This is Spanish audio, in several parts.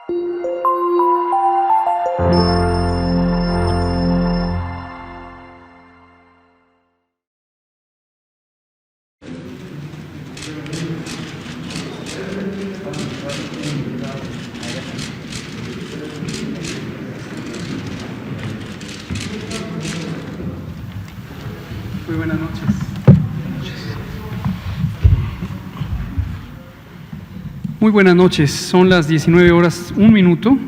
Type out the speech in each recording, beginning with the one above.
Muy buenas noches. Muy buenas noches. Son las 19:01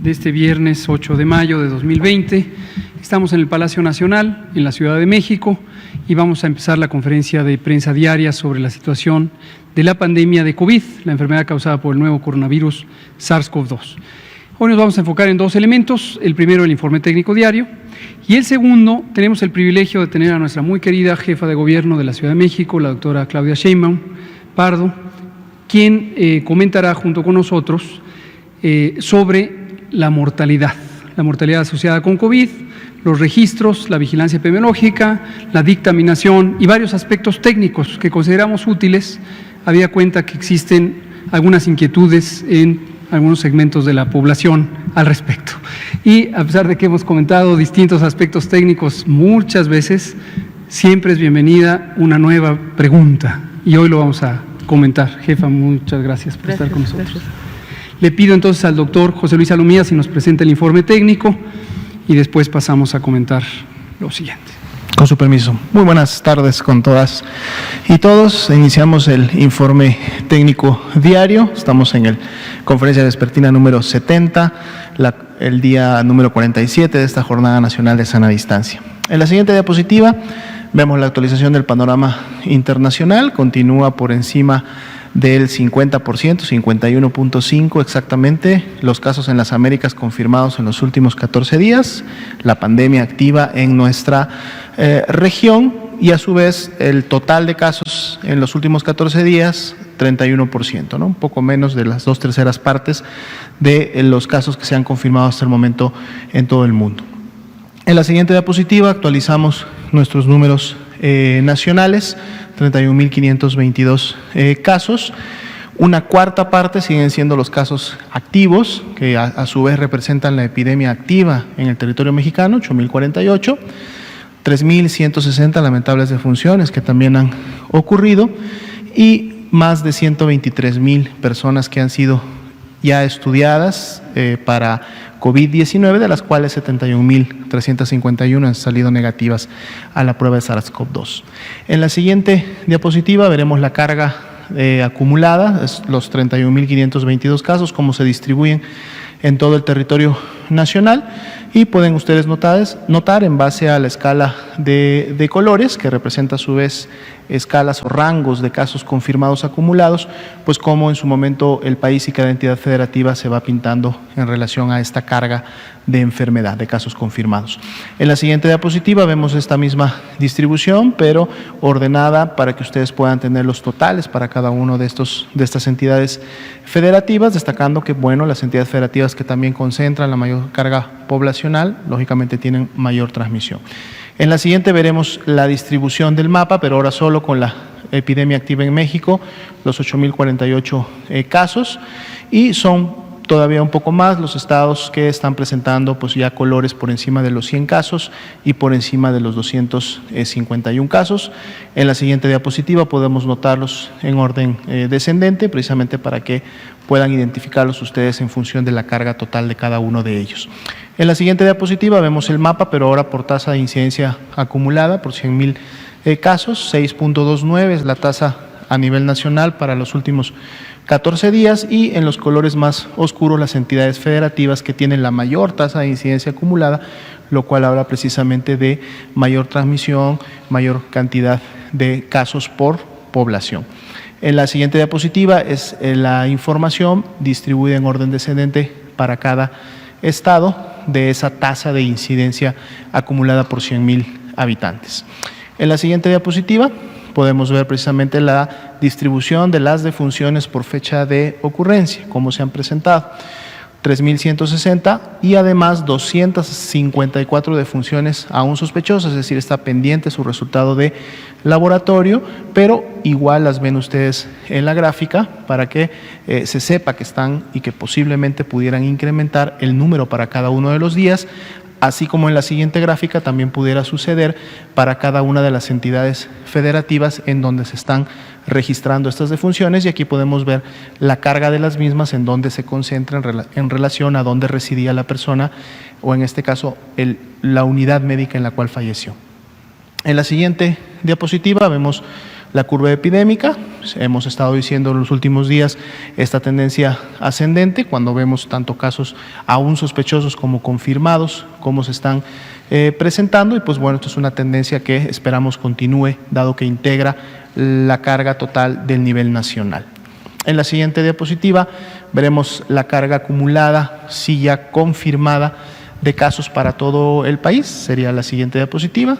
de este viernes 8 de mayo de 2020. Estamos en el Palacio Nacional, en la Ciudad de México, y vamos a empezar la conferencia de prensa diaria sobre la situación de la pandemia de COVID, la enfermedad causada por el nuevo coronavirus SARS-CoV-2. Hoy nos vamos a enfocar en dos elementos. El primero, el informe técnico diario, y el segundo, tenemos el privilegio de tener a nuestra muy querida jefa de gobierno de la Ciudad de México, la doctora Claudia Sheinbaum Pardo, quien comentará junto con nosotros sobre la mortalidad asociada con COVID, los registros, la vigilancia epidemiológica, la dictaminación y varios aspectos técnicos que consideramos útiles, habida cuenta que existen algunas inquietudes en algunos segmentos de la población al respecto. Y a pesar de que hemos comentado distintos aspectos técnicos muchas veces, siempre es bienvenida una nueva pregunta, y hoy lo vamos a comentar. Jefa, muchas gracias por estar con nosotros. Gracias. Le pido entonces al doctor José Luis Alomía si nos presenta el informe técnico y después pasamos a comentar lo siguiente. Con su permiso. Muy buenas tardes con todas y todos. Iniciamos el informe técnico diario. Estamos en el conferencia vespertina número 70, el día número 47 de esta Jornada Nacional de Sana Distancia. En la siguiente diapositiva vemos la actualización del panorama internacional. Continúa por encima del 50%, 51.5% exactamente, los casos en las Américas confirmados en los últimos 14 días, la pandemia activa en nuestra región, y a su vez el total de casos en los últimos 14 días, 31%, ¿no? Un poco menos de las 2/3 partes de los casos que se han confirmado hasta el momento en todo el mundo. En la siguiente diapositiva actualizamos nuestros números nacionales. 31.522 casos. Una cuarta parte siguen siendo los casos activos, que a su vez representan la epidemia activa en el territorio mexicano, 8.048, 3.160 lamentables defunciones que también han ocurrido, y más de 123.000 personas que han sido ya estudiadas para COVID-19, de las cuales 71.351 han salido negativas a la prueba de SARS-CoV-2. En la siguiente diapositiva veremos la carga acumulada, los 31.522 casos, cómo se distribuyen en todo el territorio nacional, y pueden ustedes notar en base a la escala de colores, que representa a su vez escalas o rangos de casos confirmados acumulados, pues cómo en su momento el país y cada entidad federativa se va pintando en relación a esta carga de enfermedad, de casos confirmados. En la siguiente diapositiva vemos esta misma distribución, pero ordenada para que ustedes puedan tener los totales para cada uno de estas entidades federativas, destacando que, bueno, las entidades federativas que también concentran la mayor carga poblacional, lógicamente tienen mayor transmisión. En la siguiente veremos la distribución del mapa, pero ahora solo con la epidemia activa en México, los 8.048 casos, y son todavía un poco más los estados que están presentando pues ya colores por encima de los 100 casos y por encima de los 251 casos. En la siguiente diapositiva podemos notarlos en orden descendente, precisamente para que puedan identificarlos ustedes en función de la carga total de cada uno de ellos. En la siguiente diapositiva vemos el mapa, pero ahora por tasa de incidencia acumulada por 100.000 casos, 6.29 es la tasa a nivel nacional para los últimos 14 días, y en los colores más oscuros las entidades federativas que tienen la mayor tasa de incidencia acumulada, lo cual habla precisamente de mayor transmisión, mayor cantidad de casos por población. En la siguiente diapositiva es la información distribuida en orden descendente para cada estado de esa tasa de incidencia acumulada por 100.000 habitantes. En la siguiente diapositiva podemos ver precisamente la distribución de las defunciones por fecha de ocurrencia, cómo se han presentado. 3.160 y además 254 defunciones aún sospechosas, es decir, está pendiente su resultado de laboratorio, pero igual las ven ustedes en la gráfica para que se sepa que están y que posiblemente pudieran incrementar el número para cada uno de los días, así como en la siguiente gráfica también pudiera suceder para cada una de las entidades federativas en donde se están registrando estas defunciones, y aquí podemos ver la carga de las mismas en donde se concentra en relación a dónde residía la persona o en este caso la unidad médica en la cual falleció. En la siguiente diapositiva vemos la curva epidémica. Hemos estado diciendo en los últimos días esta tendencia ascendente cuando vemos tanto casos aún sospechosos como confirmados, cómo se están presentando, y pues bueno, esto es una tendencia que esperamos continúe, dado que integra la carga total del nivel nacional. En la siguiente diapositiva veremos la carga acumulada, sí ya confirmada, de casos para todo el país. Sería la siguiente diapositiva.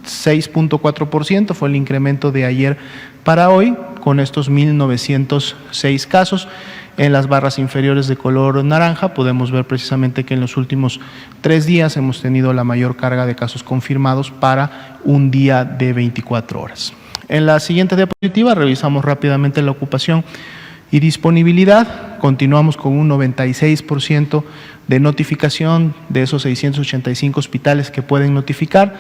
6.4% fue el incremento de ayer para hoy, con estos 1.906 casos. En las barras inferiores de color naranja podemos ver precisamente que en los últimos 3 días hemos tenido la mayor carga de casos confirmados para un día de 24 horas. En la siguiente diapositiva revisamos rápidamente la ocupación y disponibilidad. Continuamos con un 96% de notificación de esos 685 hospitales que pueden notificar.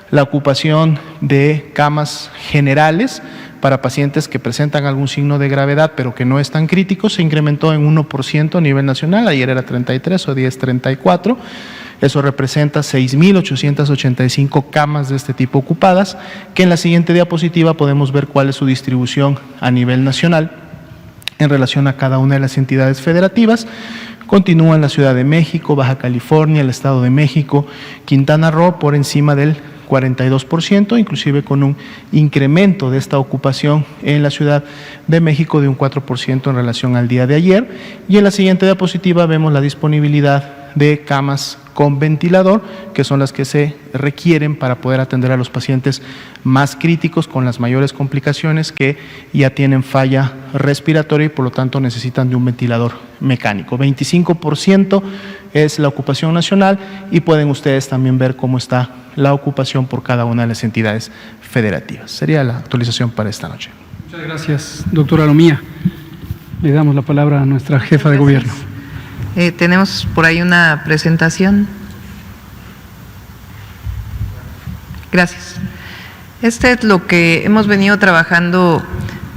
La ocupación de camas generales para pacientes que presentan algún signo de gravedad pero que no están críticos se incrementó en 1% a nivel nacional. Ayer era 33, hoy día es 34. Eso representa 6.885 camas de este tipo ocupadas, que en la siguiente diapositiva podemos ver cuál es su distribución a nivel nacional en relación a cada una de las entidades federativas. Continúa en la Ciudad de México, Baja California, el Estado de México, Quintana Roo por encima del 42%, inclusive con un incremento de esta ocupación en la Ciudad de México de un 4% en relación al día de ayer. Y en la siguiente diapositiva vemos la disponibilidad de camas con ventilador, que son las que se requieren para poder atender a los pacientes más críticos con las mayores complicaciones, que ya tienen falla respiratoria y por lo tanto necesitan de un ventilador mecánico. 25% es la ocupación nacional, y pueden ustedes también ver cómo está la ocupación por cada una de las entidades federativas. Sería la actualización para esta noche. Muchas gracias, doctora Lomía. Le damos la palabra a nuestra jefa de gobierno. Tenemos por ahí una presentación. Gracias. Este es lo que hemos venido trabajando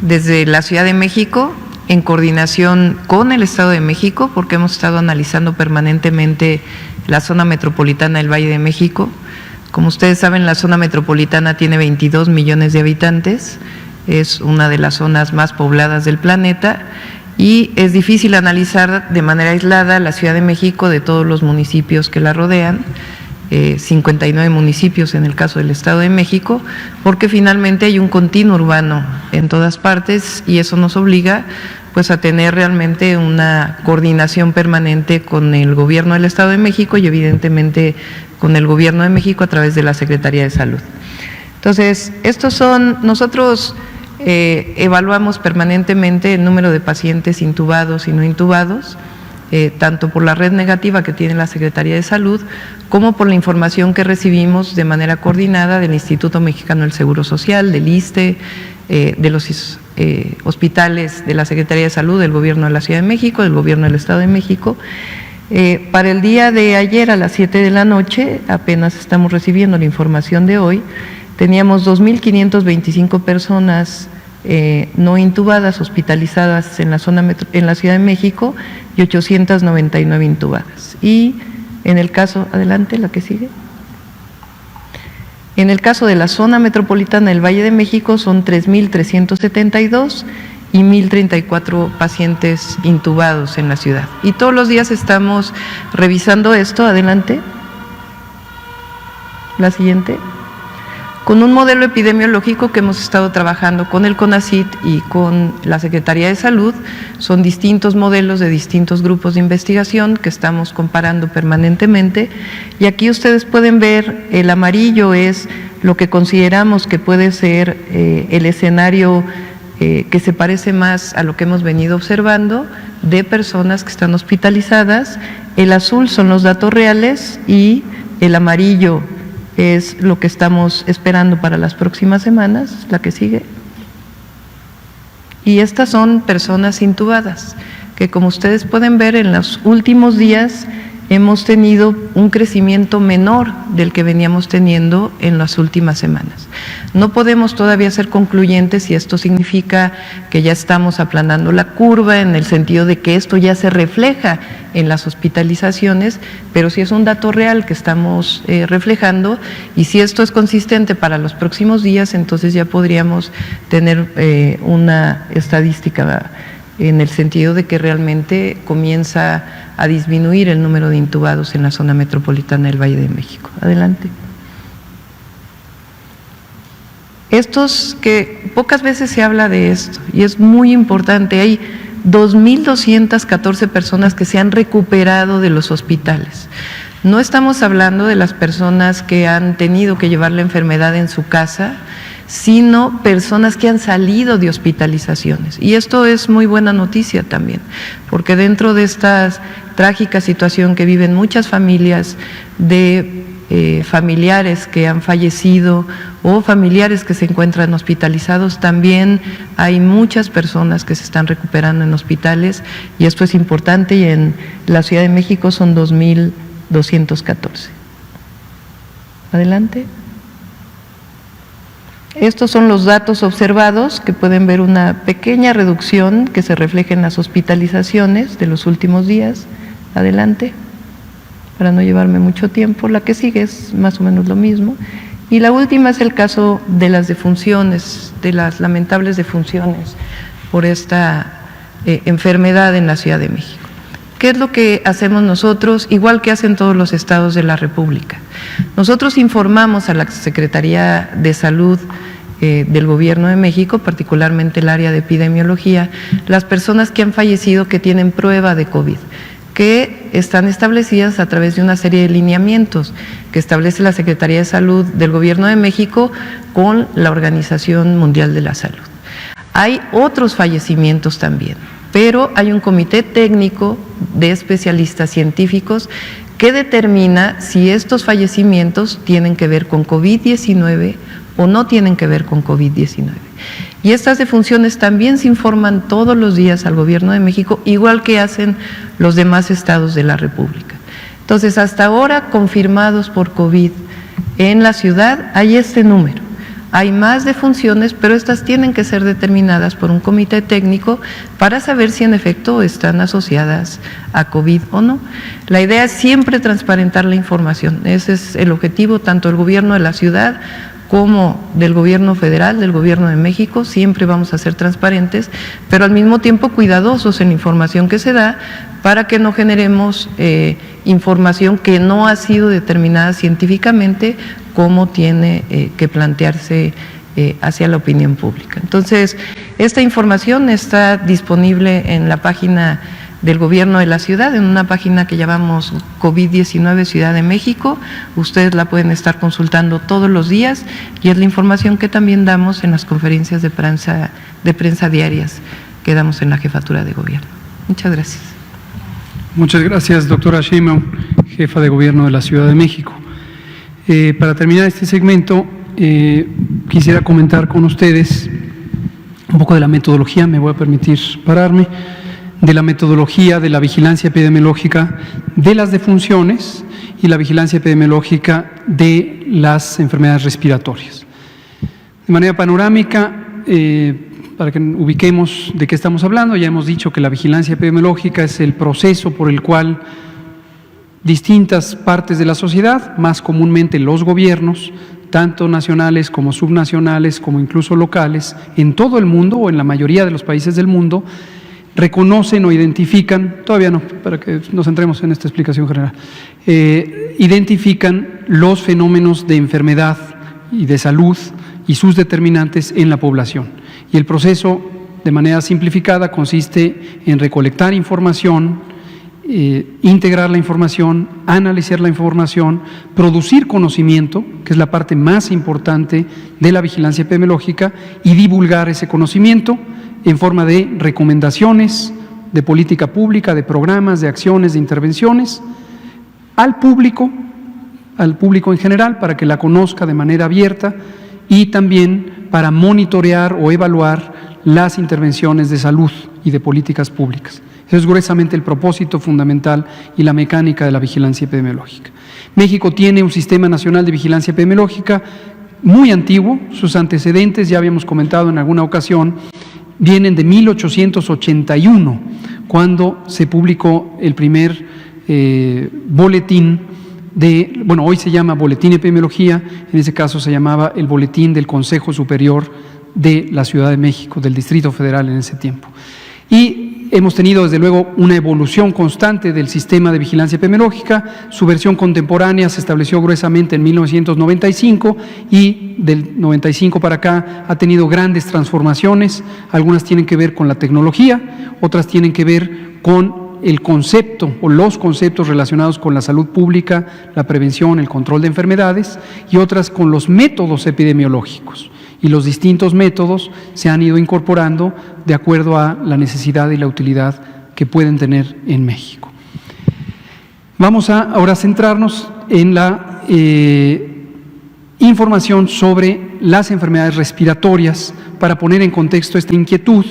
desde la Ciudad de México en coordinación con el Estado de México, porque hemos estado analizando permanentemente la zona metropolitana del Valle de México. Como ustedes saben, la zona metropolitana tiene 22 millones de habitantes, es una de las zonas más pobladas del planeta, y es difícil analizar de manera aislada la Ciudad de México de todos los municipios que la rodean, 59 municipios en el caso del Estado de México, porque finalmente hay un continuo urbano en todas partes, y eso nos obliga pues a tener realmente una coordinación permanente con el gobierno del Estado de México y evidentemente con el gobierno de México a través de la Secretaría de Salud. Entonces, nosotros evaluamos permanentemente el número de pacientes intubados y no intubados, tanto por la red negativa que tiene la Secretaría de Salud, como por la información que recibimos de manera coordinada del Instituto Mexicano del Seguro Social, del ISSSTE, de los hospitales de la Secretaría de Salud, del Gobierno de la Ciudad de México, del Gobierno del Estado de México. Para el día de ayer a las 7 de la noche, apenas estamos recibiendo la información de hoy, teníamos 2.525 personas no intubadas, hospitalizadas en la Ciudad de México, y 899 intubadas. Y en el caso, adelante, la que sigue. En el caso de la zona metropolitana del Valle de México son 3.372 y 1.034 pacientes intubados en la ciudad. Y todos los días estamos revisando esto, adelante. La siguiente. Con un modelo epidemiológico que hemos estado trabajando con el CONACYT y con la Secretaría de Salud. Son distintos modelos de distintos grupos de investigación que estamos comparando permanentemente, y aquí ustedes pueden ver, el amarillo es lo que consideramos que puede ser el escenario que se parece más a lo que hemos venido observando, de personas que están hospitalizadas. El azul son los datos reales y el amarillo es lo que estamos esperando para las próximas semanas, la que sigue. Y estas son personas intubadas, que como ustedes pueden ver en los últimos días hemos tenido un crecimiento menor del que veníamos teniendo en las últimas semanas. No podemos todavía ser concluyentes si esto significa que ya estamos aplanando la curva, en el sentido de que esto ya se refleja en las hospitalizaciones, pero sí es un dato real que estamos reflejando, y si esto es consistente para los próximos días, entonces ya podríamos tener una estadística en el sentido de que realmente comienza a disminuir el número de intubados en la zona metropolitana del Valle de México. Adelante. Estos que pocas veces se habla de esto, y es muy importante, hay 2.214 personas que se han recuperado de los hospitales. No estamos hablando de las personas que han tenido que llevar la enfermedad en su casa, sino personas que han salido de hospitalizaciones. Y esto es muy buena noticia también, porque dentro de esta trágica situación que viven muchas familias de familiares que han fallecido o familiares que se encuentran hospitalizados, también hay muchas personas que se están recuperando en hospitales, y esto es importante, y en la Ciudad de México son 2.214. Adelante. Estos son los datos observados, que pueden ver una pequeña reducción que se refleja en las hospitalizaciones de los últimos días. Adelante, para no llevarme mucho tiempo. La que sigue es más o menos lo mismo. Y la última es el caso de las defunciones, de las lamentables defunciones por esta enfermedad en la Ciudad de México. ¿Qué es lo que hacemos nosotros? Igual que hacen todos los estados de la República. Nosotros informamos a la Secretaría de Salud del Gobierno de México, particularmente el área de epidemiología, las personas que han fallecido que tienen prueba de COVID, que están establecidas a través de una serie de lineamientos que establece la Secretaría de Salud del Gobierno de México con la Organización Mundial de la Salud. Hay otros fallecimientos también, pero hay un comité técnico de especialistas científicos que determina si estos fallecimientos tienen que ver con COVID-19 o no tienen que ver con COVID-19. Y estas defunciones también se informan todos los días al Gobierno de México, igual que hacen los demás estados de la República. Entonces, hasta ahora confirmados por COVID en la ciudad hay este número. Hay más defunciones, pero estas tienen que ser determinadas por un comité técnico para saber si en efecto están asociadas a COVID o no. La idea es siempre transparentar la información. Ese es el objetivo tanto del gobierno de la ciudad como del gobierno federal, del gobierno de México. Siempre vamos a ser transparentes, pero al mismo tiempo cuidadosos en la información que se da para que no generemos información que no ha sido determinada científicamente como tiene que plantearse hacia la opinión pública. Entonces, esta información está disponible en la página del gobierno de la ciudad, en una página que llamamos COVID-19 Ciudad de México. Ustedes la pueden estar consultando todos los días, y es la información que también damos en las conferencias de prensa diarias que damos en la Jefatura de Gobierno. Muchas gracias. Muchas gracias, doctora Sheinbaum, jefa de Gobierno de la Ciudad de México. Para terminar este segmento, quisiera comentar con ustedes un poco de la metodología, me voy a permitir pararme, de la metodología de la vigilancia epidemiológica de las defunciones y la vigilancia epidemiológica de las enfermedades respiratorias. De manera panorámica, para que ubiquemos de qué estamos hablando, ya hemos dicho que la vigilancia epidemiológica es el proceso por el cual distintas partes de la sociedad, más comúnmente los gobiernos, tanto nacionales como subnacionales, como incluso locales, en todo el mundo o en la mayoría de los países del mundo, reconocen o identifican, todavía no, para que nos centremos en esta explicación general, identifican los fenómenos de enfermedad y de salud y sus determinantes en la población. Y el proceso, de manera simplificada, consiste en recolectar información, integrar la información, analizar la información, producir conocimiento, que es la parte más importante de la vigilancia epidemiológica, y divulgar ese conocimiento en forma de recomendaciones de política pública, de programas, de acciones, de intervenciones, al público en general, para que la conozca de manera abierta y también para monitorear o evaluar las intervenciones de salud y de políticas públicas. Eso es gruesamente el propósito fundamental y la mecánica de la vigilancia epidemiológica. México tiene un sistema nacional de vigilancia epidemiológica muy antiguo. Sus antecedentes, ya habíamos comentado en alguna ocasión, vienen de 1881, cuando se publicó el primer boletín hoy se llama Boletín de Epidemiología, en ese caso se llamaba el Boletín del Consejo Superior de la Ciudad de México, del Distrito Federal en ese tiempo. Y hemos tenido desde luego una evolución constante del sistema de vigilancia epidemiológica. Su versión contemporánea se estableció gruesamente en 1995 y del 95 para acá ha tenido grandes transformaciones. Algunas tienen que ver con la tecnología, otras tienen que ver con el concepto o los conceptos relacionados con la salud pública, la prevención, el control de enfermedades, y otras con los métodos epidemiológicos. Y los distintos métodos se han ido incorporando de acuerdo a la necesidad y la utilidad que pueden tener en México. Vamos a ahora centrarnos en la información sobre las enfermedades respiratorias para poner en contexto esta inquietud,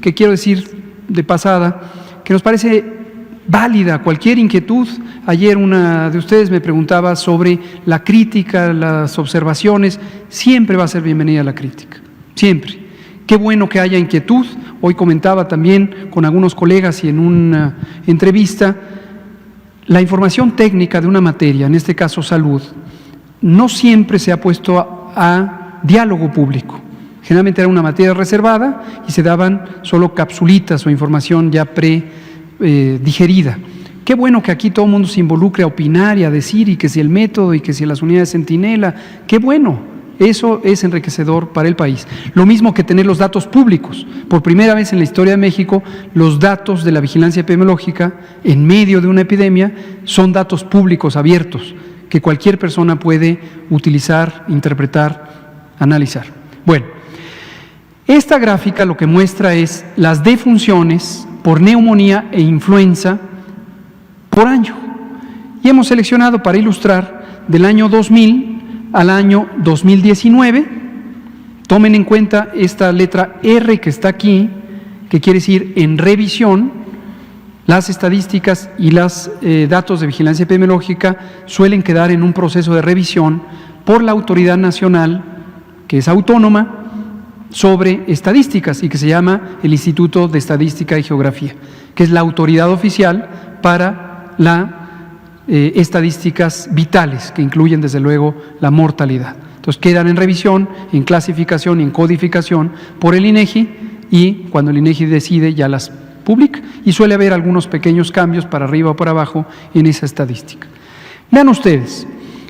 que quiero decir de pasada, que nos parece válida cualquier inquietud. Ayer una de ustedes me preguntaba sobre la crítica, las observaciones. Siempre va a ser bienvenida la crítica, siempre. Qué bueno que haya inquietud. Hoy comentaba también con algunos colegas y en una entrevista, la información técnica de una materia, en este caso salud, no siempre se ha puesto a diálogo público. Generalmente era una materia reservada y se daban solo capsulitas o información ya digerida. Qué bueno que aquí todo el mundo se involucre a opinar y a decir, y que si el método y que si las unidades centinela, qué bueno, eso es enriquecedor para el país. Lo mismo que tener los datos públicos. Por primera vez en la historia de México, los datos de la vigilancia epidemiológica en medio de una epidemia son datos públicos abiertos que cualquier persona puede utilizar, interpretar, analizar. Bueno, esta gráfica lo que muestra es las defunciones por neumonía e influenza por año. Y hemos seleccionado para ilustrar del año 2000 al año 2019. Tomen en cuenta esta letra R que está aquí, que quiere decir en revisión. Las estadísticas y los datos de vigilancia epidemiológica suelen quedar en un proceso de revisión por la autoridad nacional, que es autónoma, sobre estadísticas y que se llama el Instituto de Estadística y Geografía, que es la autoridad oficial para las estadísticas vitales, que incluyen desde luego la mortalidad. Entonces quedan en revisión, en clasificación y en codificación por el INEGI, y cuando el INEGI decide ya las publica, y suele haber algunos pequeños cambios para arriba o para abajo en esa estadística. Vean ustedes.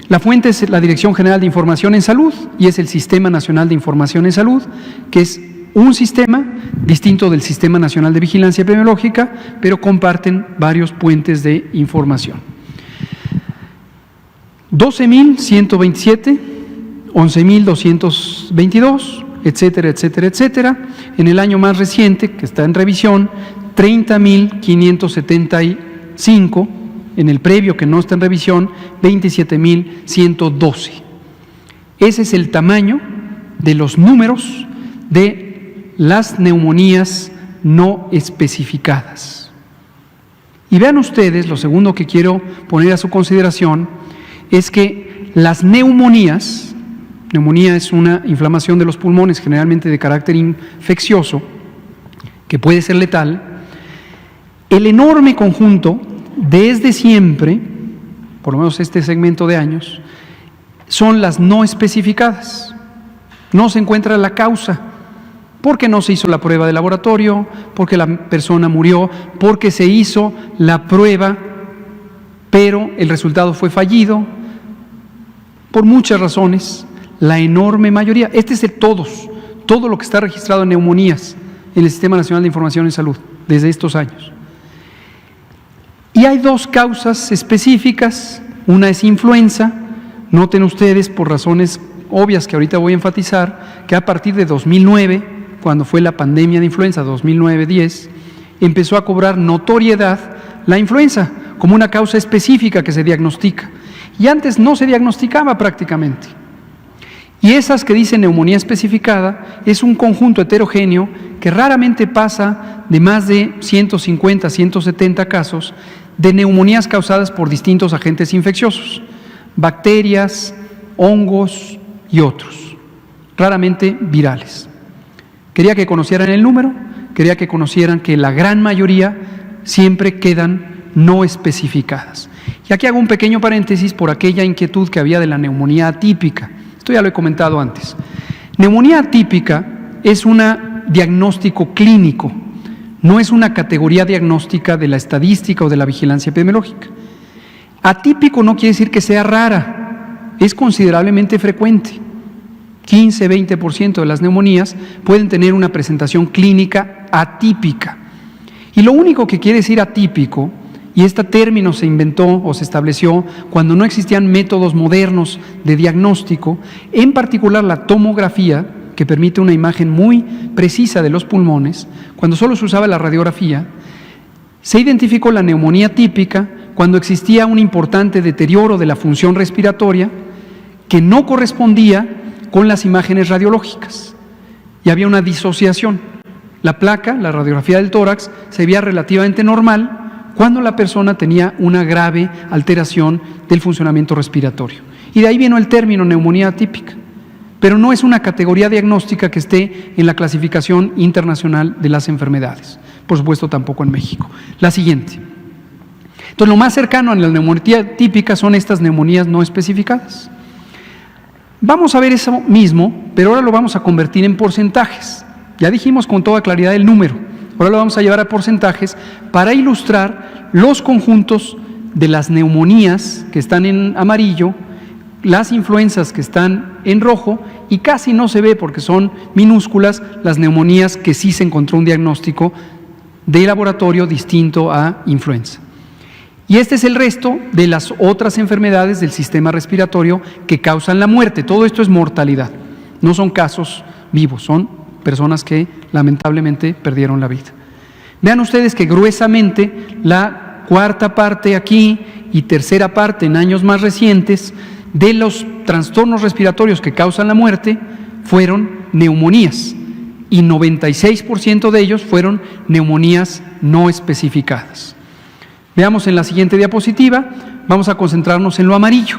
La fuente es la Dirección General de Información en Salud y es el Sistema Nacional de Información en Salud, que es un sistema distinto del Sistema Nacional de Vigilancia Epidemiológica, pero comparten varios puentes de información. 12.127, 11.222, etcétera, etcétera, etcétera. En el año más reciente, que está en revisión, 30.575. En el previo, que no está en revisión, 27.112. Ese es el tamaño de los números de las neumonías no especificadas. Y vean ustedes, lo segundo que quiero poner a su consideración es que las neumonías, neumonía es una inflamación de los pulmones generalmente de carácter infeccioso, que puede ser letal. El enorme conjunto, desde siempre, por lo menos este segmento de años, son las no especificadas. No se encuentra la causa, porque no se hizo la prueba de laboratorio, porque la persona murió, porque se hizo la prueba, pero el resultado fue fallido, por muchas razones. La enorme mayoría, este es todo lo que está registrado en neumonías en el Sistema Nacional de Información en Salud desde estos años. Y hay dos causas específicas. Una es influenza. Noten ustedes, por razones obvias que ahorita voy a enfatizar, que a partir de 2009, cuando fue la pandemia de influenza, 2009-10, empezó a cobrar notoriedad la influenza como una causa específica que se diagnostica. Y antes no se diagnosticaba prácticamente. Y esas que dicen neumonía especificada es un conjunto heterogéneo que raramente pasa de más de 150, 170 casos de neumonías causadas por distintos agentes infecciosos, bacterias, hongos y otros, raramente virales. Quería que conocieran el número, quería que conocieran que la gran mayoría siempre quedan no especificadas. Y aquí hago un pequeño paréntesis por aquella inquietud que había de la neumonía atípica. Esto ya lo he comentado antes. Neumonía atípica es un diagnóstico clínico, no es una categoría diagnóstica de la estadística o de la vigilancia epidemiológica. Atípico no quiere decir que sea rara, es considerablemente frecuente. 15-20% de las neumonías pueden tener una presentación clínica atípica. Y lo único que quiere decir atípico, y este término se inventó o se estableció cuando no existían métodos modernos de diagnóstico, en particular la tomografía, que permite una imagen muy precisa de los pulmones, cuando solo se usaba la radiografía, se identificó la neumonía típica cuando existía un importante deterioro de la función respiratoria que no correspondía con las imágenes radiológicas y había una disociación. La placa, la radiografía del tórax, se veía relativamente normal cuando la persona tenía una grave alteración del funcionamiento respiratorio. Y de ahí vino el término neumonía atípica, pero no es una categoría diagnóstica que esté en la clasificación internacional de las enfermedades, por supuesto tampoco en México. La siguiente. Entonces, lo más cercano a la neumonía atípica son estas neumonías no especificadas. Vamos a ver eso mismo, pero ahora lo vamos a convertir en porcentajes. Ya dijimos con toda claridad el número. Ahora lo vamos a llevar a porcentajes para ilustrar los conjuntos de las neumonías que están en amarillo, las influencias que están en rojo y casi no se ve porque son minúsculas las neumonías que sí se encontró un diagnóstico de laboratorio distinto a influenza. Y este es el resto de las otras enfermedades del sistema respiratorio que causan la muerte. Todo esto es mortalidad, no son casos vivos, son personas que lamentablemente perdieron la vida. Vean ustedes que gruesamente la cuarta parte aquí y tercera parte en años más recientes de los trastornos respiratorios que causan la muerte fueron neumonías y 96% de ellos fueron neumonías no especificadas. Veamos en la siguiente diapositiva, vamos a concentrarnos en lo amarillo.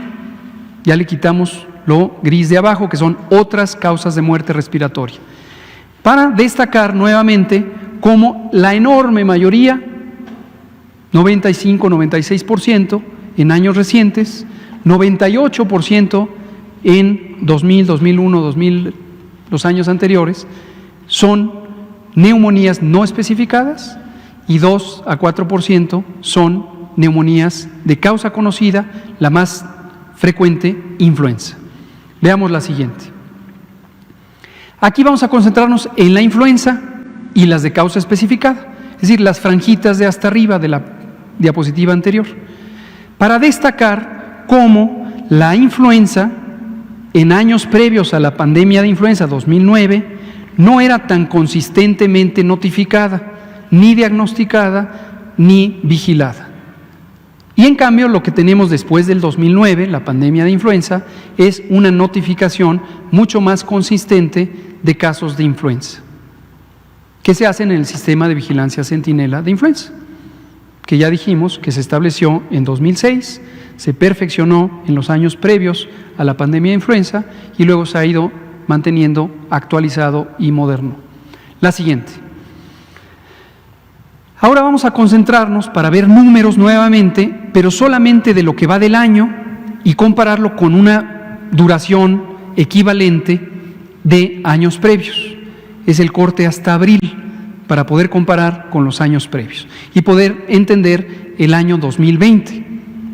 Ya le quitamos lo gris de abajo, que son otras causas de muerte respiratoria, para destacar nuevamente cómo la enorme mayoría, 95-96% en años recientes, 98% en 2000, 2001, 2000, los años anteriores, son neumonías no especificadas y 2-4% son neumonías de causa conocida, la más frecuente, influenza. Veamos la siguiente. Aquí vamos a concentrarnos en la influenza y las de causa especificada, es decir, las franjitas de hasta arriba de la diapositiva anterior, para destacar cómo la influenza en años previos a la pandemia de influenza 2009 no era tan consistentemente notificada, ni diagnosticada, ni vigilada. Y en cambio lo que tenemos después del 2009, la pandemia de influenza, es una notificación mucho más consistente de casos de influenza, que se hacen en el sistema de vigilancia centinela de influenza, que ya dijimos que se estableció en 2006, se perfeccionó en los años previos a la pandemia de influenza y luego se ha ido manteniendo actualizado y moderno. La siguiente. Ahora vamos a concentrarnos para ver números nuevamente, pero solamente de lo que va del año y compararlo con una duración equivalente de años previos. Es el corte hasta abril para poder comparar con los años previos y poder entender el año 2020,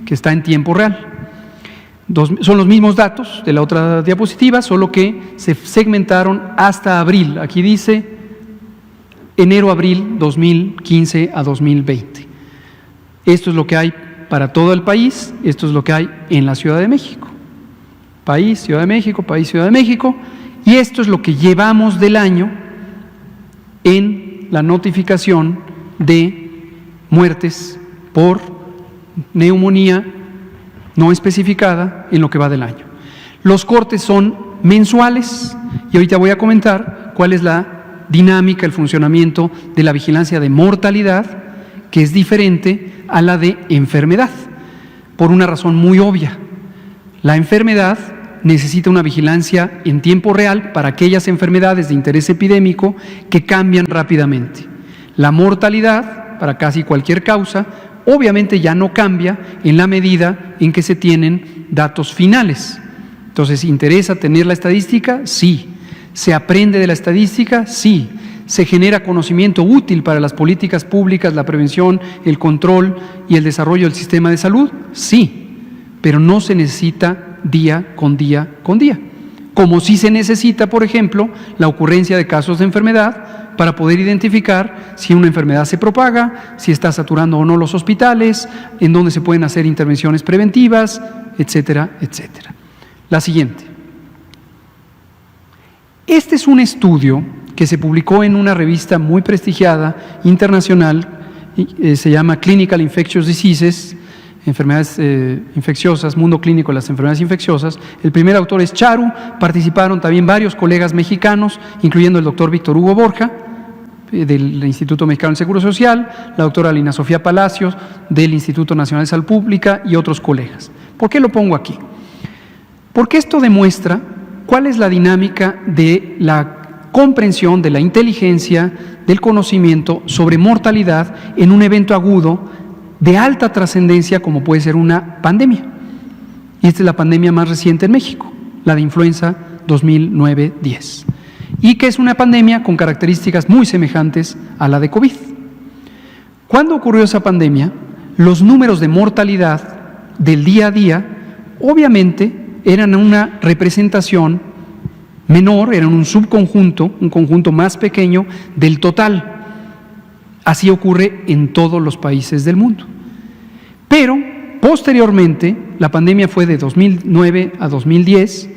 que está en tiempo real. Son los mismos datos de la otra diapositiva, solo que se segmentaron hasta abril. Aquí dice enero-abril 2015 a 2020. Esto es lo que hay para todo el país, esto es lo que hay en la Ciudad de México. País, Ciudad de México, país, Ciudad de México, y esto es lo que llevamos del año en la notificación de muertes por neumonía no especificada en lo que va del año. Los cortes son mensuales y ahorita voy a comentar cuál es la dinámica, el funcionamiento de la vigilancia de mortalidad, que es diferente a la de enfermedad, por una razón muy obvia. La enfermedad necesita una vigilancia en tiempo real para aquellas enfermedades de interés epidémico que cambian rápidamente. La mortalidad, para casi cualquier causa, obviamente ya no cambia en la medida en que se tienen datos finales. Entonces, ¿interesa tener la estadística? Sí. ¿Se aprende de la estadística? Sí. ¿Se genera conocimiento útil para las políticas públicas, la prevención, el control y el desarrollo del sistema de salud? Sí, pero no se necesita día con día con día. Como sí se necesita, por ejemplo, la ocurrencia de casos de enfermedad para poder identificar si una enfermedad se propaga, si está saturando o no los hospitales, en dónde se pueden hacer intervenciones preventivas, etcétera, etcétera. La siguiente. Este es un estudio que se publicó en una revista muy prestigiada, internacional, se llama Clinical Infectious Diseases, enfermedades infecciosas, mundo clínico de las enfermedades infecciosas. El primer autor es Charu, participaron también varios colegas mexicanos, incluyendo el doctor Víctor Hugo Borja, del Instituto Mexicano del Seguro Social, la doctora Lina Sofía Palacios, del Instituto Nacional de Salud Pública y otros colegas. ¿Por qué lo pongo aquí? Porque esto demuestra cuál es la dinámica de la comprensión, de la inteligencia, del conocimiento sobre mortalidad en un evento agudo de alta trascendencia como puede ser una pandemia. Y esta es la pandemia más reciente en México, la de influenza 2009-10. Y que es una pandemia con características muy semejantes a la de COVID. Cuando ocurrió esa pandemia, los números de mortalidad del día a día, obviamente, eran una representación menor, eran un subconjunto, un conjunto más pequeño del total. Así ocurre en todos los países del mundo. Pero, posteriormente, la pandemia fue de 2009 a 2010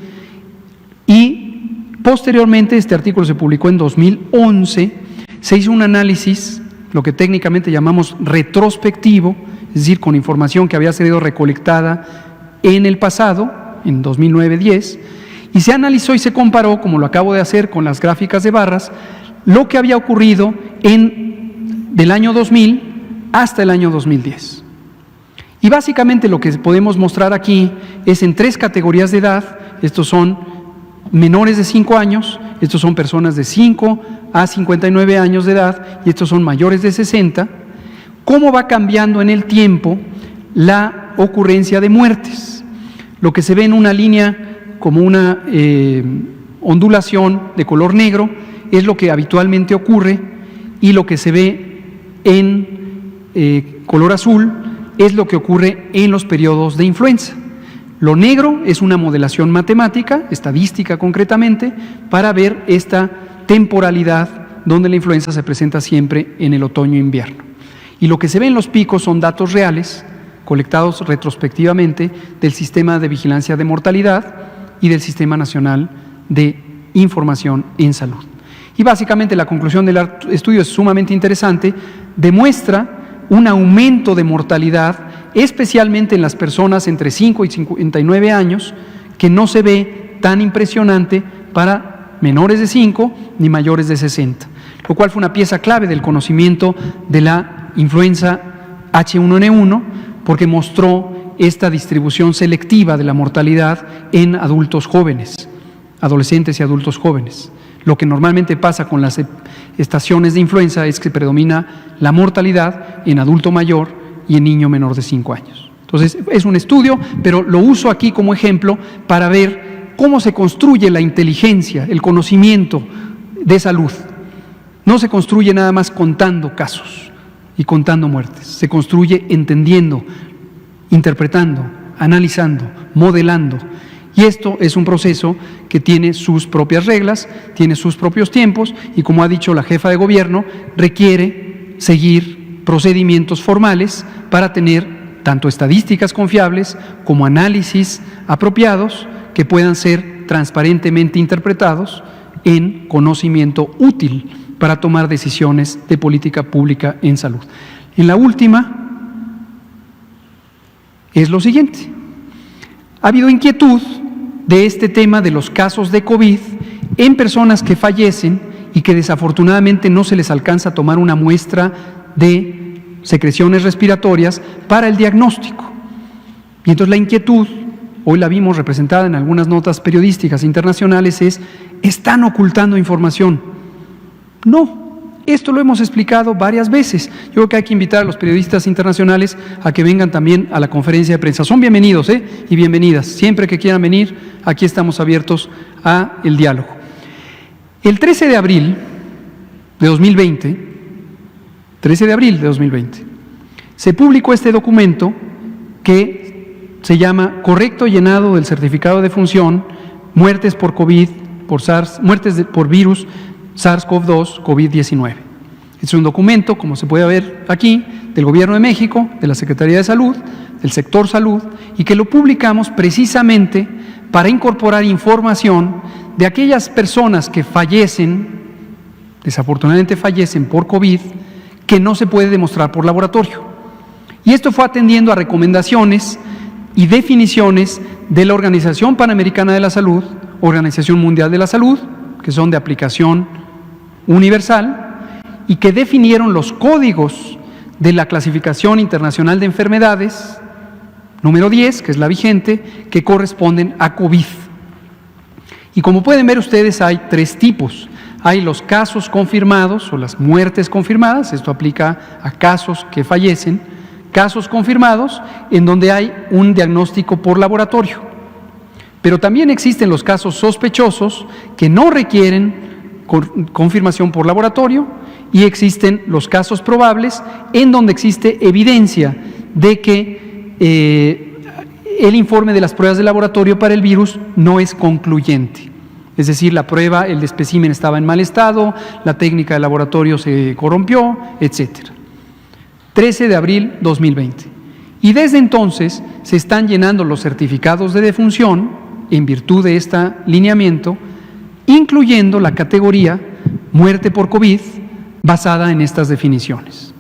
y posteriormente, este artículo se publicó en 2011, se hizo un análisis, lo que técnicamente llamamos retrospectivo, es decir, con información que había sido recolectada en el pasado, en 2009-10, y se analizó y se comparó, como lo acabo de hacer con las gráficas de barras, lo que había ocurrido del año 2000 hasta el año 2010. Y básicamente lo que podemos mostrar aquí es en 3 categorías de edad. Estos son menores de 5 años, estos son personas de 5 a 59 años de edad y estos son mayores de 60, cómo va cambiando en el tiempo la ocurrencia de muertes. Lo que se ve en una línea como una ondulación de color negro es lo que habitualmente ocurre y lo que se ve en color azul es lo que ocurre en los periodos de influenza. Lo negro es una modelación matemática, estadística concretamente, para ver esta temporalidad donde la influenza se presenta siempre en el otoño e invierno. Y lo que se ve en los picos son datos reales, colectados retrospectivamente del Sistema de Vigilancia de Mortalidad y del Sistema Nacional de Información en Salud. Y básicamente la conclusión del estudio es sumamente interesante, demuestra un aumento de mortalidad, especialmente en las personas entre 5 y 59 años, que no se ve tan impresionante para menores de 5 ni mayores de 60, lo cual fue una pieza clave del conocimiento de la influenza H1N1, porque mostró esta distribución selectiva de la mortalidad en adultos jóvenes, adolescentes y adultos jóvenes. Lo que normalmente pasa con las estaciones de influenza es que predomina la mortalidad en adulto mayor y en niño menor de 5 años. Entonces, es un estudio, pero lo uso aquí como ejemplo para ver cómo se construye la inteligencia, el conocimiento de salud. No se construye nada más contando casos y contando muertes, se construye entendiendo, interpretando, analizando, modelando. Y esto es un proceso que tiene sus propias reglas, tiene sus propios tiempos y, como ha dicho la jefa de gobierno, requiere seguir procedimientos formales para tener tanto estadísticas confiables como análisis apropiados que puedan ser transparentemente interpretados en conocimiento útil para tomar decisiones de política pública en salud. En la última es lo siguiente. Ha habido inquietud de este tema de los casos de COVID en personas que fallecen y que desafortunadamente no se les alcanza a tomar una muestra de secreciones respiratorias para el diagnóstico. Y entonces la inquietud, hoy la vimos representada en algunas notas periodísticas internacionales, es: ¿están ocultando información? No. Esto lo hemos explicado varias veces. Yo creo que hay que invitar a los periodistas internacionales a que vengan también a la conferencia de prensa. Son bienvenidos y bienvenidas. Siempre que quieran venir, aquí estamos abiertos a el diálogo. El 13 de abril de 2020, se publicó este documento que se llama Correcto llenado del certificado de función, muertes por COVID, muertes por virus SARS-CoV-2, COVID-19. Es un documento, como se puede ver aquí, del Gobierno de México, de la Secretaría de Salud, del sector salud, y que lo publicamos precisamente para incorporar información de aquellas personas que fallecen, desafortunadamente fallecen por COVID, que no se puede demostrar por laboratorio. Y esto fue atendiendo a recomendaciones y definiciones de la Organización Panamericana de la Salud, Organización Mundial de la Salud, que son de aplicación universal y que definieron los códigos de la Clasificación Internacional de Enfermedades, número 10, que es la vigente, que corresponden a COVID. Y como pueden ver ustedes, hay tres tipos. Hay los casos confirmados o las muertes confirmadas, esto aplica a casos que fallecen, casos confirmados en donde hay un diagnóstico por laboratorio. Pero también existen los casos sospechosos que no requieren confirmación por laboratorio, y existen los casos probables en donde existe evidencia de que el informe de las pruebas de laboratorio para el virus no es concluyente. Es decir, la prueba, el espécimen estaba en mal estado, la técnica de laboratorio se corrompió, etc. 13 de abril 2020. Y desde entonces se están llenando los certificados de defunción en virtud de este lineamiento, incluyendo la categoría muerte por COVID basada en estas definiciones.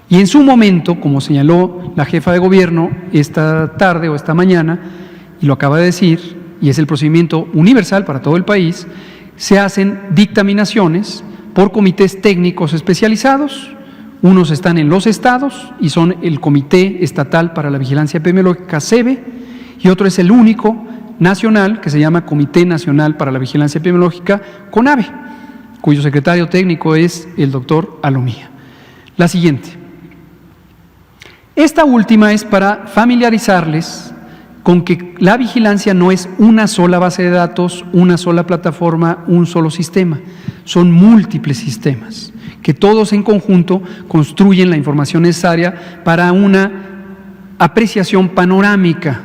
Y en su momento, como señaló la jefa de gobierno esta tarde o esta mañana, y lo acaba de decir, y es el procedimiento universal para todo el país, se hacen dictaminaciones por comités técnicos especializados. Unos están en los estados y son el Comité Estatal para la Vigilancia Epidemiológica, CEBE, y otro es el único nacional, que se llama Comité Nacional para la Vigilancia Epidemiológica, CONAVE, cuyo secretario técnico es el doctor Alomía. La siguiente. Esta última es para familiarizarles con que la vigilancia no es una sola base de datos, una sola plataforma, un solo sistema. Son múltiples sistemas que todos en conjunto construyen la información necesaria para una apreciación panorámica,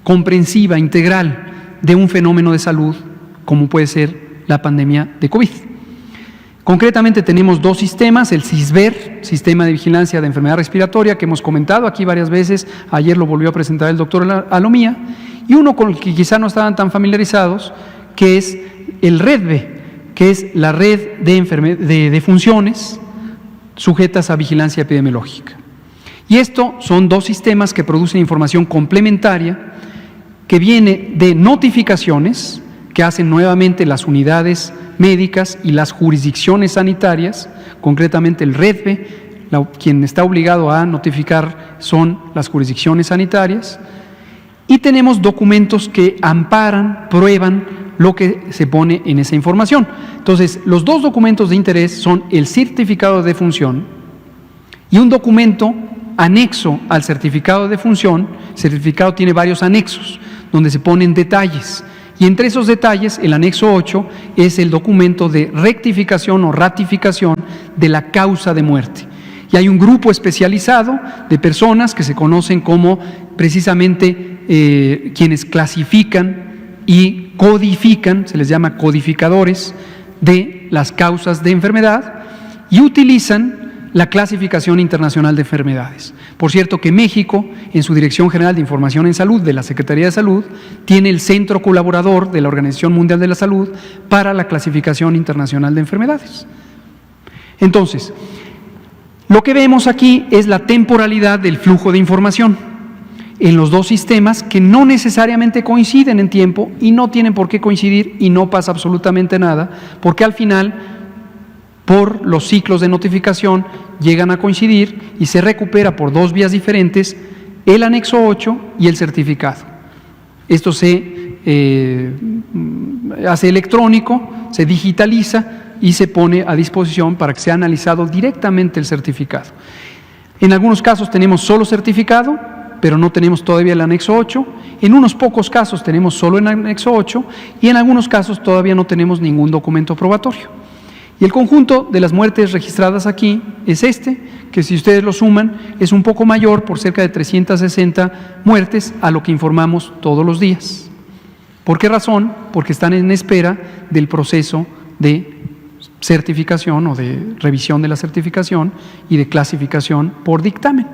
comprensiva, integral de un fenómeno de salud como puede ser la pandemia de COVID. Concretamente tenemos dos sistemas: el SISVER, Sistema de Vigilancia de Enfermedad Respiratoria, que hemos comentado aquí varias veces, ayer lo volvió a presentar el doctor Alomía, y uno con el que quizá no estaban tan familiarizados, que es el REDVE, que es la red de funciones sujetas a vigilancia epidemiológica. Y esto son dos sistemas que producen información complementaria que viene de notificaciones que hacen nuevamente las unidades médicas y las jurisdicciones sanitarias, concretamente el REDVE, quien está obligado a notificar son las jurisdicciones sanitarias, y tenemos documentos que amparan, prueban lo que se pone en esa información. Entonces, los dos documentos de interés son el certificado de defunción y un documento anexo al certificado de defunción. El certificado tiene varios anexos donde se ponen detalles, y entre esos detalles el anexo 8 es el documento de rectificación o ratificación de la causa de muerte. Y hay un grupo especializado de personas que se conocen como precisamente quienes clasifican y codifican, se les llama codificadores de las causas de enfermedad, y utilizan la Clasificación Internacional de Enfermedades. Por cierto que México, en su Dirección General de Información en Salud de la Secretaría de Salud, tiene el centro colaborador de la Organización Mundial de la Salud para la Clasificación Internacional de Enfermedades. Entonces, lo que vemos aquí es la temporalidad del flujo de información en los dos sistemas que no necesariamente coinciden en tiempo y no tienen por qué coincidir y no pasa absolutamente nada, porque al final, por los ciclos de notificación, llegan a coincidir y se recupera por dos vías diferentes el anexo 8 y el certificado. Esto se hace electrónico, se digitaliza y se pone a disposición para que sea analizado directamente el certificado. En algunos casos tenemos solo certificado, pero no tenemos todavía el anexo 8. En unos pocos casos tenemos solo el anexo 8 y en algunos casos todavía no tenemos ningún documento probatorio. Y el conjunto de las muertes registradas aquí es que si ustedes lo suman, es un poco mayor, por cerca de 360 muertes, a lo que informamos todos los días. ¿Por qué razón? Porque están en espera del proceso de certificación o de revisión de la certificación y de clasificación por dictamen,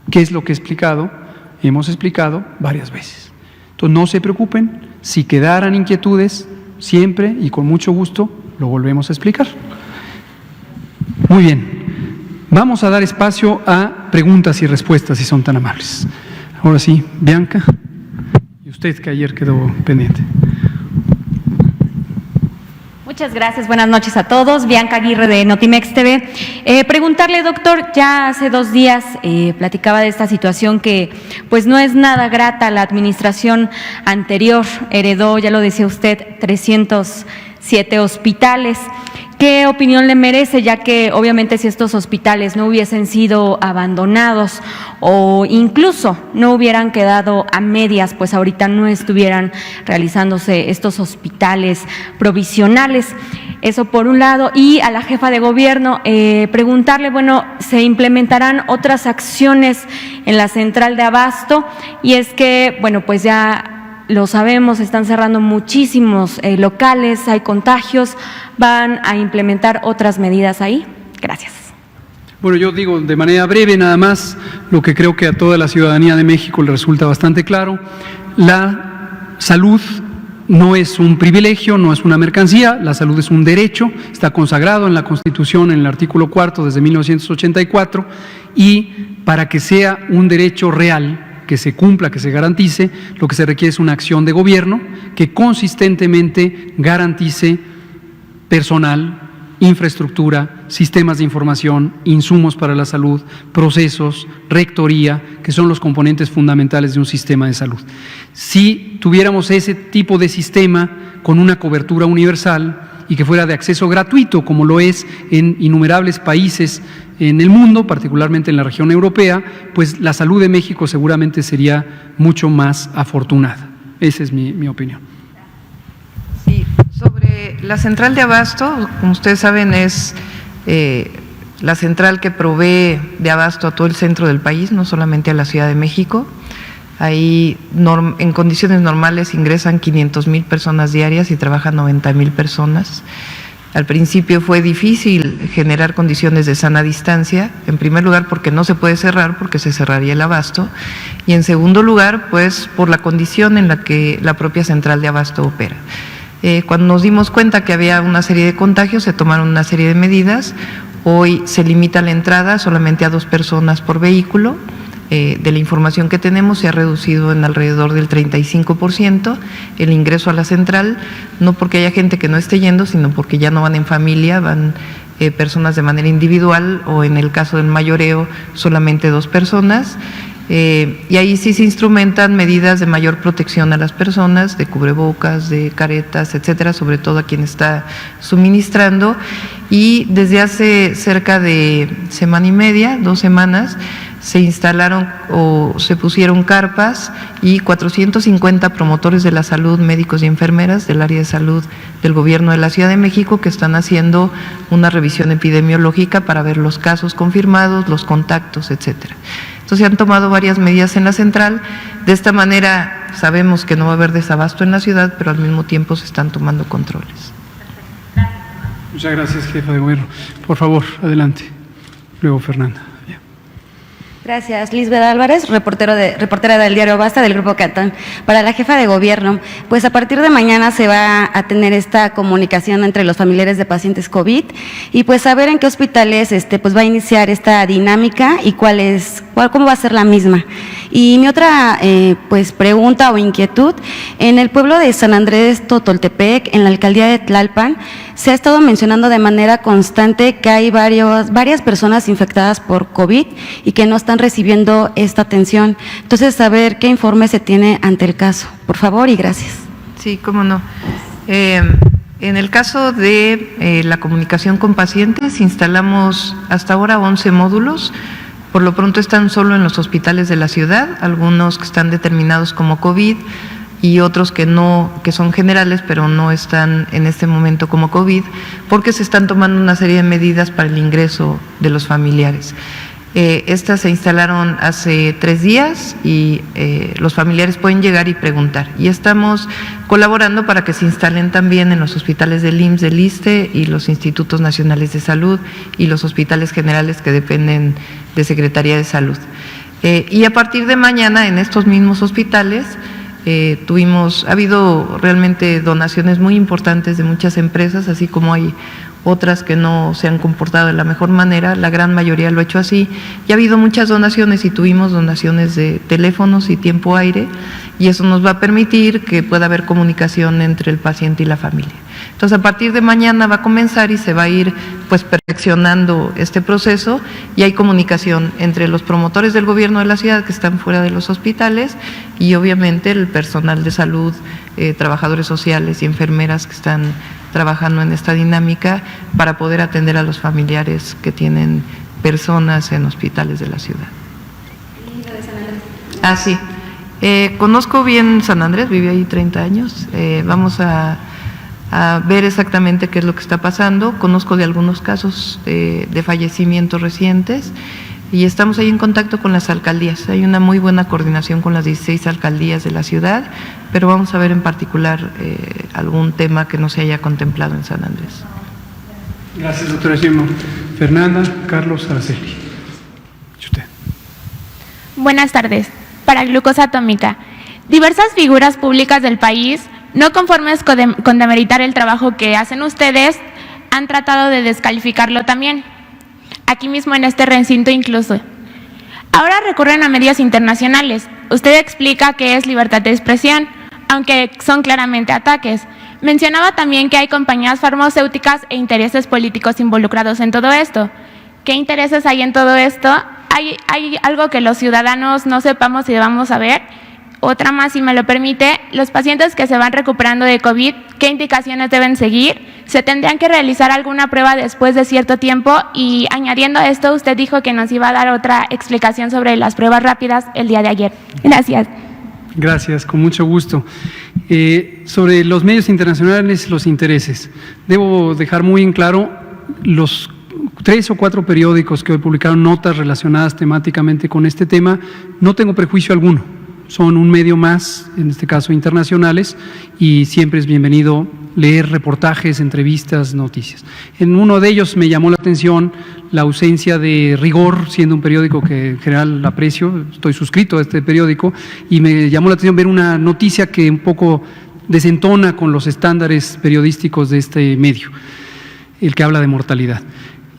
que es lo que hemos explicado varias veces. Entonces no se preocupen, si quedaran inquietudes, siempre y con mucho gusto lo volvemos a explicar. Muy bien, vamos a dar espacio a preguntas y respuestas si son tan amables. Ahora sí, Bianca, y usted que ayer quedó pendiente. Muchas gracias, buenas noches a todos. Bianca Aguirre de Notimex TV. Preguntarle, doctor, ya hace 2 días platicaba de esta situación que pues no es nada grata. La administración anterior heredó, ya lo decía usted, 307 hospitales. ¿Qué opinión le merece? Ya que obviamente si estos hospitales no hubiesen sido abandonados o incluso no hubieran quedado a medias, pues ahorita no estuvieran realizándose estos hospitales provisionales. Eso por un lado. Y a la jefa de gobierno, preguntarle, bueno, ¿se implementarán otras acciones en la central de abasto? Y es que, bueno, pues ya lo sabemos, están cerrando muchísimos locales, hay contagios, ¿van a implementar otras medidas ahí? Gracias. Bueno, yo digo de manera breve nada más lo que creo que a toda la ciudadanía de México le resulta bastante claro. La salud no es un privilegio, no es una mercancía, la salud es un derecho, está consagrado en la Constitución en el artículo 4 desde 1984 y para que sea un derecho real, que se cumpla, que se garantice, lo que se requiere es una acción de gobierno que consistentemente garantice personal, infraestructura, sistemas de información, insumos para la salud, procesos, rectoría, que son los componentes fundamentales de un sistema de salud. Si tuviéramos ese tipo de sistema con una cobertura universal y que fuera de acceso gratuito, como lo es en innumerables países en el mundo, particularmente en la región europea, pues la salud de México seguramente sería mucho más afortunada. Esa es mi opinión. Sí, sobre la central de abasto, como ustedes saben, es la central que provee de abasto a todo el centro del país, no solamente a la Ciudad de México. Ahí en condiciones normales ingresan 500,000 personas diarias y trabajan 90,000 personas. Al principio fue difícil generar condiciones de sana distancia, en primer lugar porque no se puede cerrar, porque se cerraría el abasto, y en segundo lugar, pues por la condición en la que la propia central de abasto opera. Cuando nos dimos cuenta que había una serie de contagios, se tomaron una serie de medidas. Hoy se limita la entrada solamente a 2 personas por vehículo. De la información que tenemos se ha reducido en alrededor del 35% el ingreso a la central, no porque haya gente que no esté yendo, sino porque ya no van en familia, van personas de manera individual o en el caso del mayoreo solamente 2 personas. Y ahí sí se instrumentan medidas de mayor protección a las personas, de cubrebocas, de caretas, etcétera, sobre todo a quien está suministrando. Y desde hace cerca de semana y media, 2 semanas, se instalaron o se pusieron carpas y 450 promotores de la salud, médicos y enfermeras del área de salud del gobierno de la Ciudad de México que están haciendo una revisión epidemiológica para ver los casos confirmados, los contactos, etcétera. Entonces se han tomado varias medidas en la central. De esta manera sabemos que no va a haber desabasto en la ciudad, pero al mismo tiempo se están tomando controles. Muchas gracias, jefa de gobierno. Por favor, adelante. Luego, Fernanda. Gracias. Lisbeth Álvarez, reportera del diario Basta del Grupo Catón. Para la jefa de gobierno, pues a partir de mañana se va a tener esta comunicación entre los familiares de pacientes COVID y pues saber en qué hospitales pues va a iniciar esta dinámica y cómo va a ser la misma. Y mi otra pues pregunta o inquietud, en el pueblo de San Andrés Totoltepec, en la alcaldía de Tlalpan, se ha estado mencionando de manera constante que hay varias personas infectadas por COVID y que no están recibiendo esta atención. Entonces, saber qué informe se tiene ante el caso, por favor, y gracias. Sí, cómo no. En el caso de la comunicación con pacientes, instalamos hasta ahora 11 módulos. Por lo pronto están solo en los hospitales de la ciudad, algunos que están determinados como COVID y otros que son generales, pero no están en este momento como COVID, porque se están tomando una serie de medidas para el ingreso de los familiares. Estas se instalaron hace 3 días y los familiares pueden llegar y preguntar. Y estamos colaborando para que se instalen también en los hospitales del IMSS, del ISSSTE y los institutos nacionales de salud y los hospitales generales que dependen de Secretaría de Salud. Y a partir de mañana en estos mismos hospitales ha habido realmente donaciones muy importantes de muchas empresas, así como hay otras que no se han comportado de la mejor manera, la gran mayoría lo ha hecho así, y ha habido muchas donaciones y tuvimos donaciones de teléfonos y tiempo aire, y eso nos va a permitir que pueda haber comunicación entre el paciente y la familia. Entonces, a partir de mañana va a comenzar y se va a ir pues perfeccionando este proceso y hay comunicación entre los promotores del gobierno de la ciudad que están fuera de los hospitales y obviamente el personal de salud, trabajadores sociales y enfermeras que están trabajando en esta dinámica para poder atender a los familiares que tienen personas en hospitales de la ciudad. Ah, sí. Conozco bien San Andrés, viví ahí 30 años. Vamos a ver exactamente qué es lo que está pasando. Conozco de algunos casos de fallecimientos recientes y estamos ahí en contacto con las alcaldías. Hay una muy buena coordinación con las 16 alcaldías de la ciudad, pero vamos a ver en particular algún tema que no se haya contemplado en San Andrés. Gracias, doctora Sheinbaum. Fernanda, Carlos, Araceli. Usted. Buenas tardes. Para glucosa atómica, diversas figuras públicas del país, no conformes con demeritar el trabajo que hacen ustedes, han tratado de descalificarlo también, aquí mismo en este recinto incluso. Ahora recurren a medios internacionales. Usted explica que es libertad de expresión, aunque son claramente ataques. Mencionaba también que hay compañías farmacéuticas e intereses políticos involucrados en todo esto. ¿Qué intereses hay en todo esto? ¿Hay algo que los ciudadanos no sepamos y debamos saber? Otra más, si me lo permite, los pacientes que se van recuperando de COVID, ¿qué indicaciones deben seguir? ¿Se tendrían que realizar alguna prueba después de cierto tiempo? Y añadiendo a esto, usted dijo que nos iba a dar otra explicación sobre las pruebas rápidas el día de ayer. Gracias. Gracias, con mucho gusto. Sobre los medios internacionales, los intereses. Debo dejar muy en claro los 3 o 4 periódicos que hoy publicaron notas relacionadas temáticamente con este tema. No tengo prejuicio alguno. Son un medio más, en este caso internacionales, y siempre es bienvenido leer reportajes, entrevistas, noticias. En uno de ellos me llamó la atención la ausencia de rigor, siendo un periódico que en general aprecio, estoy suscrito a este periódico, y me llamó la atención ver una noticia que un poco desentona con los estándares periodísticos de este medio, el que habla de mortalidad.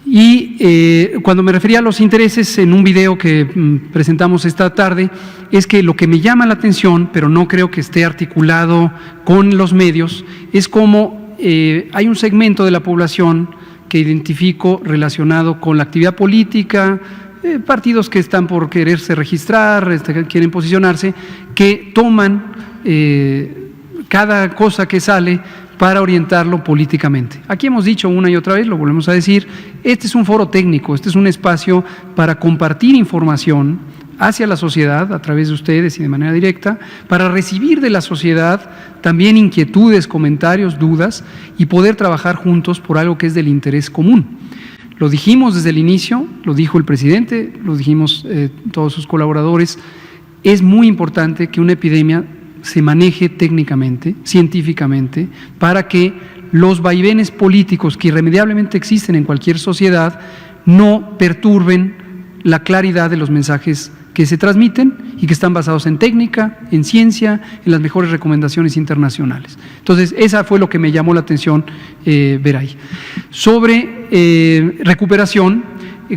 Y cuando me refería a los intereses en un video que presentamos esta tarde, es que lo que me llama la atención, pero no creo que esté articulado con los medios, es cómo hay un segmento de la población que identifico relacionado con la actividad política, partidos que están por quererse registrar, que quieren posicionarse, que toman cada cosa que sale para orientarlo políticamente. Aquí hemos dicho una y otra vez, lo volvemos a decir, este es un foro técnico, este es un espacio para compartir información hacia la sociedad a través de ustedes y de manera directa, para recibir de la sociedad también inquietudes, comentarios, dudas y poder trabajar juntos por algo que es del interés común. Lo dijimos desde el inicio, lo dijo el presidente, lo dijimos todos sus colaboradores, es muy importante que una epidemia se maneje técnicamente, científicamente, para que los vaivenes políticos que irremediablemente existen en cualquier sociedad no perturben la claridad de los mensajes que se transmiten y que están basados en técnica, en ciencia, en las mejores recomendaciones internacionales. Entonces, esa fue lo que me llamó la atención ver ahí. Sobre recuperación,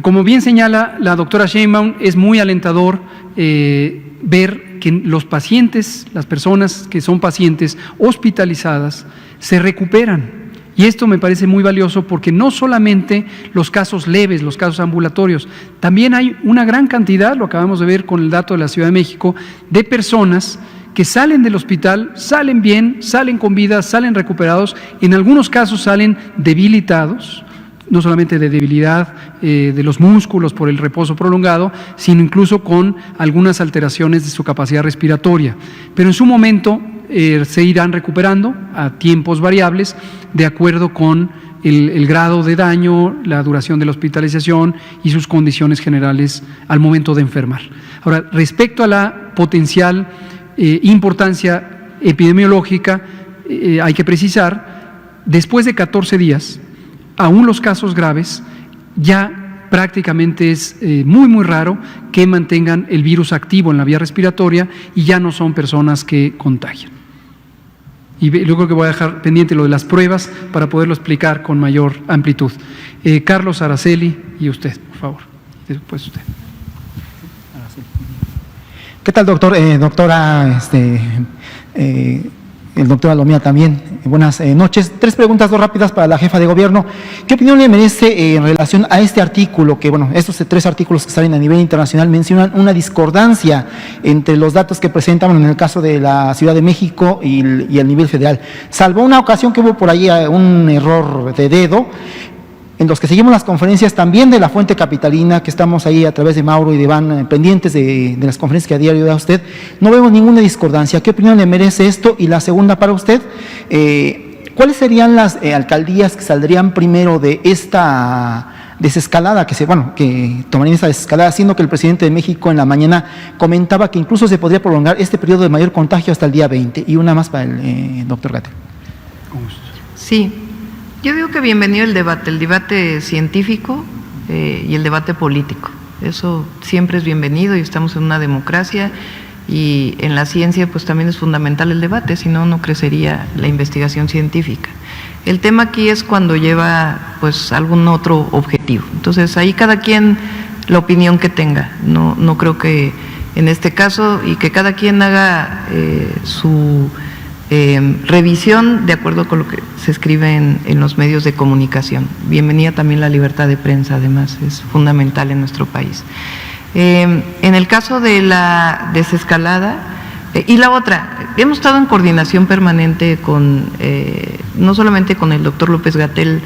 como bien señala la doctora Sheinbaum, es muy alentador ver que los pacientes, las personas que son pacientes hospitalizadas, se recuperan. Y esto me parece muy valioso porque no solamente los casos leves, los casos ambulatorios, también hay una gran cantidad, lo acabamos de ver con el dato de la Ciudad de México, de personas que salen del hospital, salen bien, salen con vida, salen recuperados, en algunos casos salen debilitados, no solamente de debilidad de los músculos por el reposo prolongado, sino incluso con algunas alteraciones de su capacidad respiratoria. Pero en su momento se irán recuperando a tiempos variables de acuerdo con el grado de daño, la duración de la hospitalización y sus condiciones generales al momento de enfermar. Ahora, respecto a la potencial importancia epidemiológica, hay que precisar, después de 14 días, aún los casos graves, ya prácticamente es muy raro que mantengan el virus activo en la vía respiratoria y ya no son personas que contagian. Y yo creo que voy a dejar pendiente lo de las pruebas para poderlo explicar con mayor amplitud. Carlos Araceli y usted, por favor. Después usted. ¿Qué tal, doctor? Doctora, el doctor Alomía también. Buenas noches. 3 preguntas, 2 rápidas para la jefa de gobierno. ¿Qué opinión le merece en relación a este artículo? Que bueno, estos 3 artículos que salen a nivel internacional mencionan una discordancia entre los datos que presentan en el caso de la Ciudad de México y el nivel federal. Salvo una ocasión que hubo por ahí un error de dedo, en los que seguimos las conferencias también de la Fuente Capitalina, que estamos ahí a través de Mauro y de Iván pendientes de las conferencias que a diario da usted, no vemos ninguna discordancia. ¿Qué opinión le merece esto? Y la segunda para usted, ¿cuáles serían las alcaldías que saldrían primero de esta desescalada que tomarían esta desescalada, siendo que el presidente de México en la mañana comentaba que incluso se podría prolongar este periodo de mayor contagio hasta el día 20? Y una más para el doctor Gatell. Sí. Yo digo que bienvenido el debate científico y el debate político. Eso siempre es bienvenido y estamos en una democracia y en la ciencia pues también es fundamental el debate, si no, no crecería la investigación científica. El tema aquí es cuando lleva pues algún otro objetivo. Entonces ahí cada quien la opinión que tenga. No creo que en este caso y que cada quien haga su revisión de acuerdo con lo que se escribe en los medios de comunicación. Bienvenida también la libertad de prensa, además, es fundamental en nuestro país. En el caso de la desescalada, y la otra, hemos estado en coordinación permanente con, no solamente con el doctor López Gatell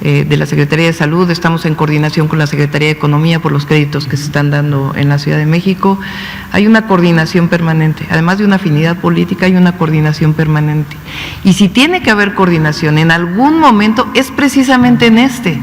de la Secretaría de Salud, estamos en coordinación con la Secretaría de Economía por los créditos que se están dando en la Ciudad de México. Hay una coordinación permanente, además de una afinidad política, hay una coordinación permanente. Y si tiene que haber coordinación en algún momento, es precisamente en este.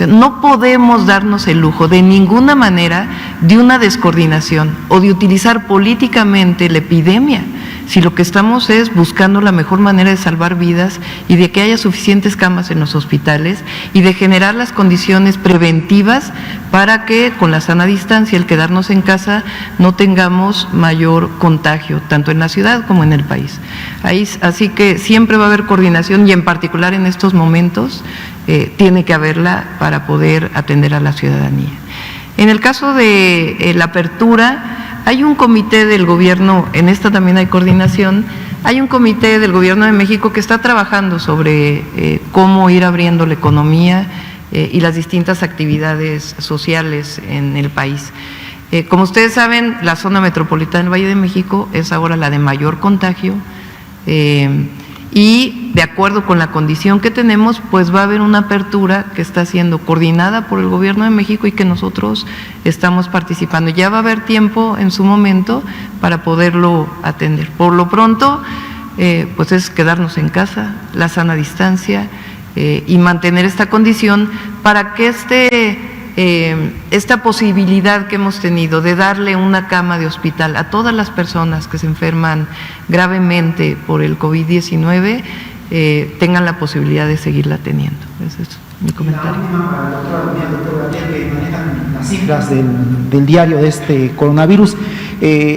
No podemos darnos el lujo de ninguna manera de una descoordinación o de utilizar políticamente la epidemia, si lo que estamos es buscando la mejor manera de salvar vidas y de que haya suficientes camas en los hospitales y de generar las condiciones preventivas para que con la sana distancia, el quedarnos en casa, no tengamos mayor contagio, tanto en la ciudad como en el país. Así que siempre va a haber coordinación y en particular en estos momentos tiene que haberla para poder atender a la ciudadanía. En el caso de la apertura, hay un comité del gobierno, en esta también hay coordinación, hay un comité del gobierno de México que está trabajando sobre cómo ir abriendo la economía y las distintas actividades sociales en el país. Como ustedes saben, la zona metropolitana del Valle de México es ahora la de mayor contagio y de acuerdo con la condición que tenemos, pues va a haber una apertura que está siendo coordinada por el gobierno de México y que nosotros estamos participando. Ya va a haber tiempo en su momento para poderlo atender. Por lo pronto, pues es quedarnos en casa, la sana distancia y mantener esta condición para que esta posibilidad que hemos tenido de darle una cama de hospital a todas las personas que se enferman gravemente por el COVID-19 tengan la posibilidad de seguirla teniendo. Es eso. mi comentario. Que manejan las cifras del diario de este coronavirus.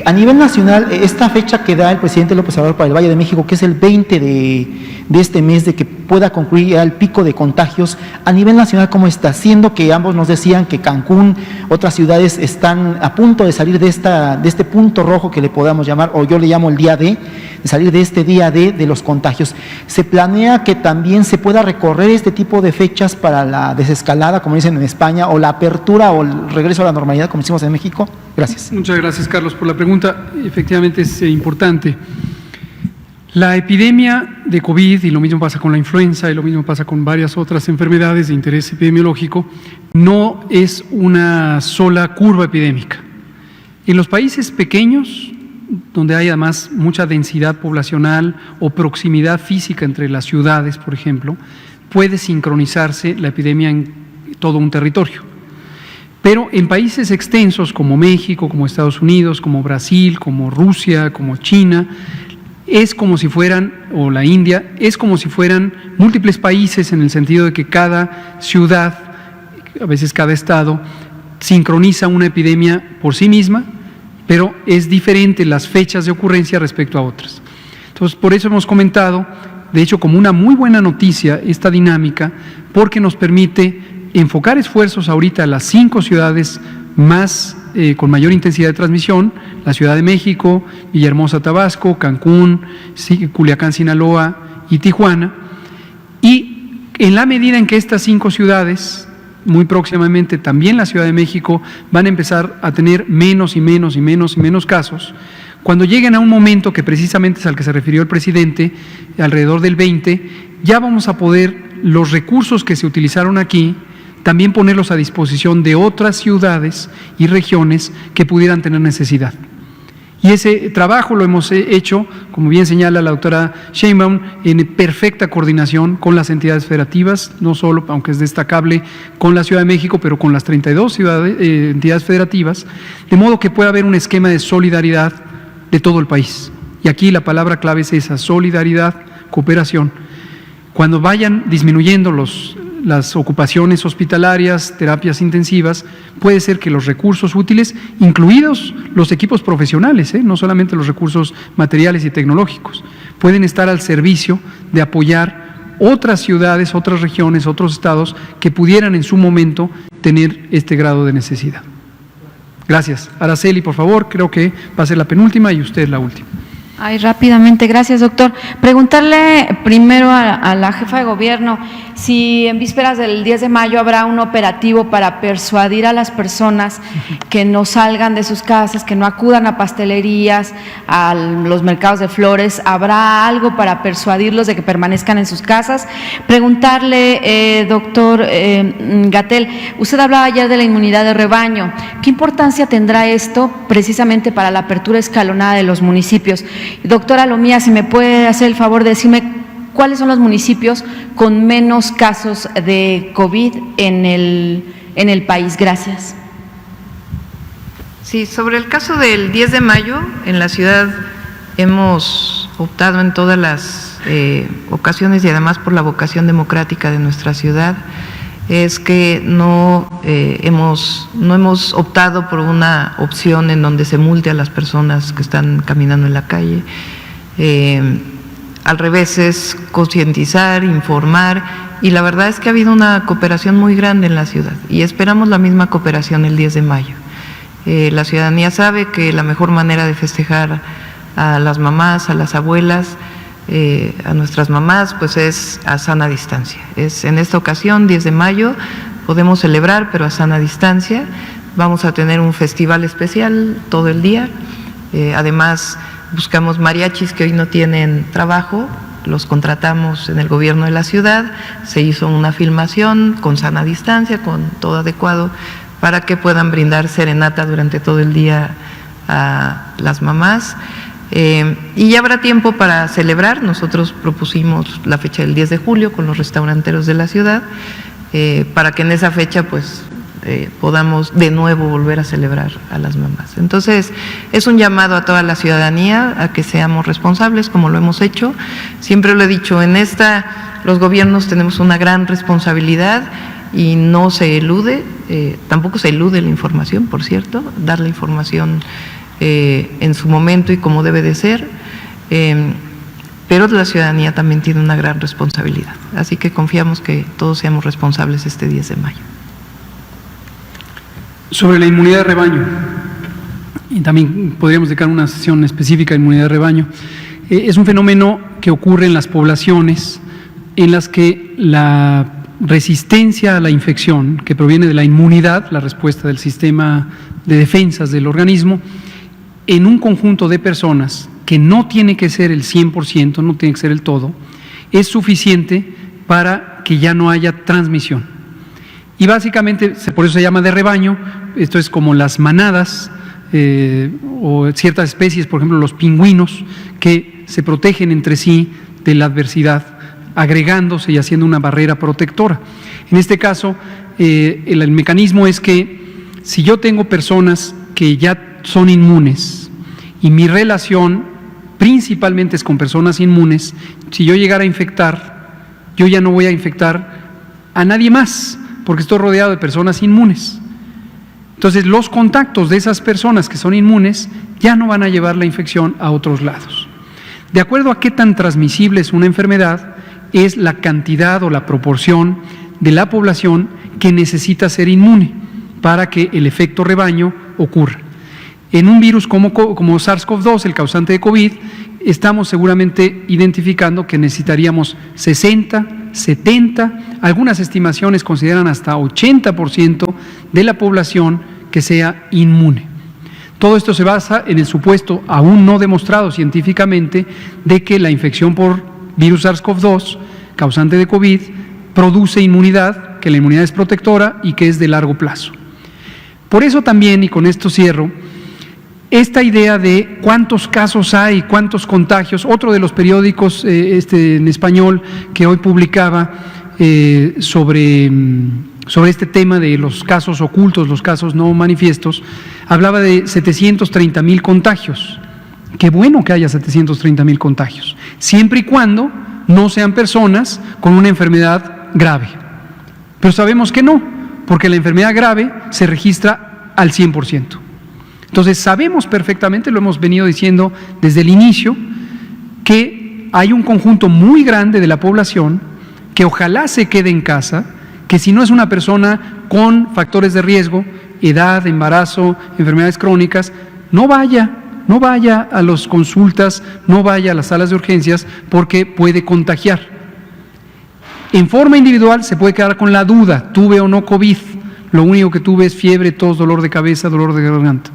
A nivel nacional, esta fecha que da el presidente López Obrador para el Valle de México, que es el 20 de este mes, de que pueda concluir ya el pico de contagios, a nivel nacional, ¿cómo está? Siendo que ambos nos decían que Cancún, otras ciudades están a punto de salir de este punto rojo que le podamos llamar, o yo le llamo el día D, de salir de este día D de los contagios. ¿Se planea que también se pueda recorrer este tipo de fechas para la desescalada, como dicen en España, o la apertura o el regreso a la normalidad, como hicimos en México? Gracias. Muchas gracias, Carlos, por la pregunta. Efectivamente es importante. La epidemia de COVID, y lo mismo pasa con la influenza, y lo mismo pasa con varias otras enfermedades de interés epidemiológico, no es una sola curva epidémica. En los países pequeños, donde hay además mucha densidad poblacional o proximidad física entre las ciudades, por ejemplo, puede sincronizarse la epidemia en todo un territorio. Pero en países extensos como México, como Estados Unidos, como Brasil, como Rusia, como China, es como si fueran, o la India, es como si fueran múltiples países en el sentido de que cada ciudad, a veces cada estado, sincroniza una epidemia por sí misma, pero es diferente las fechas de ocurrencia respecto a otras. Entonces, por eso hemos comentado, de hecho, como una muy buena noticia esta dinámica, porque nos permite enfocar esfuerzos ahorita a las 5 ciudades más con mayor intensidad de transmisión: la Ciudad de México, Villahermosa, Tabasco, Cancún, Culiacán, Sinaloa y Tijuana. Y en la medida en que estas 5 ciudades, muy próximamente también la Ciudad de México, van a empezar a tener menos y menos y menos y menos casos, cuando lleguen a un momento que precisamente es al que se refirió el presidente, alrededor del 20, ya vamos a poder los recursos que se utilizaron aquí, también ponerlos a disposición de otras ciudades y regiones que pudieran tener necesidad. Y ese trabajo lo hemos hecho, como bien señala la doctora Sheinbaum, en perfecta coordinación con las entidades federativas, no solo, aunque es destacable, con la Ciudad de México, pero con las 32 entidades federativas, de modo que pueda haber un esquema de solidaridad de todo el país. Y aquí la palabra clave es esa: solidaridad, cooperación. Cuando vayan disminuyendo las ocupaciones hospitalarias, terapias intensivas, puede ser que los recursos útiles, incluidos los equipos profesionales, no solamente los recursos materiales y tecnológicos, pueden estar al servicio de apoyar otras ciudades, otras regiones, otros estados que pudieran en su momento tener este grado de necesidad. Gracias. Araceli, por favor, creo que va a ser la penúltima y usted la última. Ay, rápidamente, gracias, doctor. Preguntarle primero a la jefa de gobierno si en vísperas del 10 de mayo habrá un operativo para persuadir a las personas que no salgan de sus casas, que no acudan a pastelerías, a los mercados de flores. ¿Habrá algo para persuadirlos de que permanezcan en sus casas? Preguntarle, doctor Gatell, usted hablaba ayer de la inmunidad de rebaño. ¿Qué importancia tendrá esto precisamente para la apertura escalonada de los municipios? Doctora Lomía, si me puede hacer el favor de decirme cuáles son los municipios con menos casos de COVID en el país. Gracias. Sí, sobre el caso del 10 de mayo, en la ciudad hemos optado en todas las ocasiones, y además por la vocación democrática de nuestra ciudad, es que no hemos optado por una opción en donde se multe a las personas que están caminando en la calle. Al revés, es concientizar, informar, y la verdad es que ha habido una cooperación muy grande en la ciudad y esperamos la misma cooperación el 10 de mayo. La ciudadanía sabe que la mejor manera de festejar a las mamás, a las abuelas, a nuestras mamás, pues es a sana distancia. Es en esta ocasión, 10 de mayo, podemos celebrar, pero a sana distancia. Vamos a tener un festival especial todo el día. Además, buscamos mariachis que hoy no tienen trabajo, los contratamos en el gobierno de la ciudad, se hizo una filmación con sana distancia, con todo adecuado, para que puedan brindar serenata durante todo el día a las mamás. Y ya habrá tiempo para celebrar. Nosotros propusimos la fecha del 10 de julio con los restauranteros de la ciudad, para que en esa fecha pues podamos de nuevo volver a celebrar a las mamás. Entonces, es un llamado a toda la ciudadanía a que seamos responsables, como lo hemos hecho. Siempre lo he dicho, los gobiernos tenemos una gran responsabilidad y no se elude, tampoco se elude la información, por cierto, dar la información en su momento y como debe de ser, pero la ciudadanía también tiene una gran responsabilidad. Así que confiamos que todos seamos responsables este 10 de mayo. Sobre la inmunidad de rebaño, y también podríamos dedicar una sesión específica de inmunidad de rebaño, es un fenómeno que ocurre en las poblaciones en las que la resistencia a la infección, que proviene de la inmunidad, la respuesta del sistema de defensas del organismo, en un conjunto de personas que no tiene que ser el 100%, no tiene que ser el todo, es suficiente para que ya no haya transmisión. Y básicamente, por eso se llama de rebaño. Esto es como las manadas o ciertas especies, por ejemplo los pingüinos, que se protegen entre sí de la adversidad, agregándose y haciendo una barrera protectora. En este caso, el mecanismo es que si yo tengo personas que ya son inmunes y mi relación principalmente es con personas inmunes, si yo llegara a infectar, yo ya no voy a infectar a nadie más, porque estoy rodeado de personas inmunes. Entonces, los contactos de esas personas que son inmunes ya no van a llevar la infección a otros lados. De acuerdo a qué tan transmisible es una enfermedad, es la cantidad o la proporción de la población que necesita ser inmune para que el efecto rebaño ocurra. En un virus como SARS-CoV-2, el causante de COVID, estamos seguramente identificando que necesitaríamos 60, 70, algunas estimaciones consideran hasta 80% de la población que sea inmune. Todo esto se basa en el supuesto, aún no demostrado científicamente, de que la infección por virus SARS-CoV-2, causante de COVID, produce inmunidad, que la inmunidad es protectora y que es de largo plazo. Por eso también, y con esto cierro, esta idea de cuántos casos hay, cuántos contagios, otro de los periódicos en español que hoy publicaba sobre este tema de los casos ocultos, los casos no manifiestos, hablaba de 730,000 contagios. Qué bueno que haya 730,000 contagios, siempre y cuando no sean personas con una enfermedad grave. Pero sabemos que no, porque la enfermedad grave se registra al 100%. Entonces sabemos perfectamente, lo hemos venido diciendo desde el inicio, que hay un conjunto muy grande de la población que ojalá se quede en casa, que si no es una persona con factores de riesgo, edad, embarazo, enfermedades crónicas, no vaya a las consultas, no vaya a las salas de urgencias porque puede contagiar. En forma individual se puede quedar con la duda, tuve o no COVID, lo único que tuve es fiebre, tos, dolor de cabeza, dolor de garganta,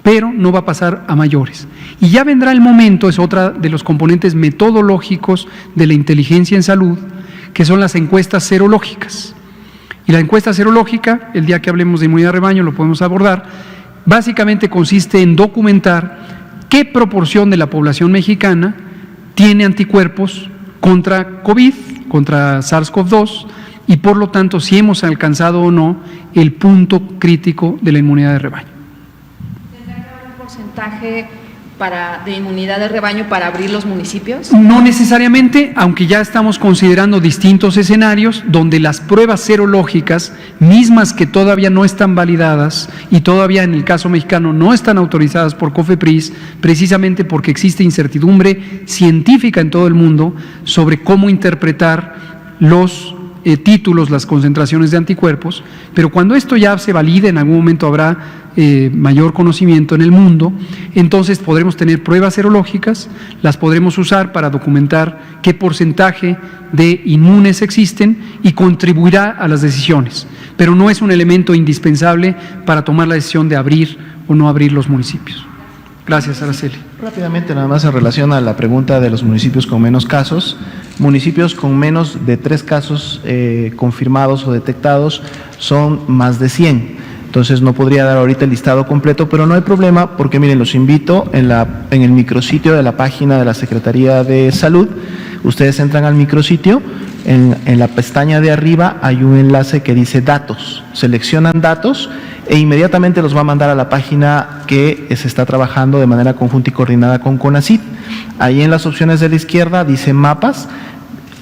pero no va a pasar a mayores. Y ya vendrá el momento, es otra de los componentes metodológicos de la inteligencia en salud, que son las encuestas serológicas. Y la encuesta serológica, el día que hablemos de inmunidad de rebaño lo podemos abordar, básicamente consiste en documentar qué proporción de la población mexicana tiene anticuerpos contra COVID, contra SARS-CoV-2, y por lo tanto si hemos alcanzado o no el punto crítico de la inmunidad de rebaño. ¿Tendrá un porcentaje de inmunidad de rebaño para abrir los municipios? No necesariamente, aunque ya estamos considerando distintos escenarios donde las pruebas serológicas, mismas que todavía no están validadas y todavía en el caso mexicano no están autorizadas por COFEPRIS, precisamente porque existe incertidumbre científica en todo el mundo sobre cómo interpretar los títulos, las concentraciones de anticuerpos, pero cuando esto ya se valide, en algún momento habrá mayor conocimiento en el mundo, entonces podremos tener pruebas serológicas, las podremos usar para documentar qué porcentaje de inmunes existen y contribuirá a las decisiones, pero no es un elemento indispensable para tomar la decisión de abrir o no abrir los municipios. Gracias, Araceli. Rápidamente, nada más en relación a la pregunta de los municipios con menos casos. Municipios con menos de 3 casos confirmados o detectados son más de 100. Entonces no podría dar ahorita el listado completo, pero no hay problema porque miren, los invito en el micrositio de la página de la Secretaría de Salud. Ustedes entran al micrositio, en la pestaña de arriba hay un enlace que dice datos. Seleccionan datos e inmediatamente los va a mandar a la página que se está trabajando de manera conjunta y coordinada con CONACYT. Ahí en las opciones de la izquierda dice mapas,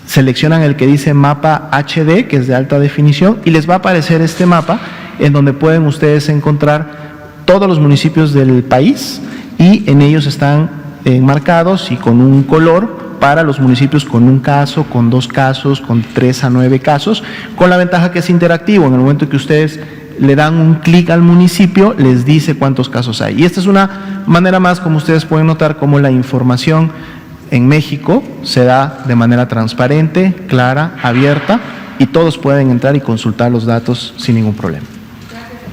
seleccionan el que dice mapa HD, que es de alta definición, y les va a aparecer este mapa en donde pueden ustedes encontrar todos los municipios del país y en ellos están enmarcados y con un color para los municipios con un caso, con 2 casos, con 3 a 9 casos, con la ventaja que es interactivo. En el momento que ustedes le dan un clic al municipio, les dice cuántos casos hay. Y esta es una manera más, como ustedes pueden notar, cómo la información en México se da de manera transparente, clara, abierta, y todos pueden entrar y consultar los datos sin ningún problema.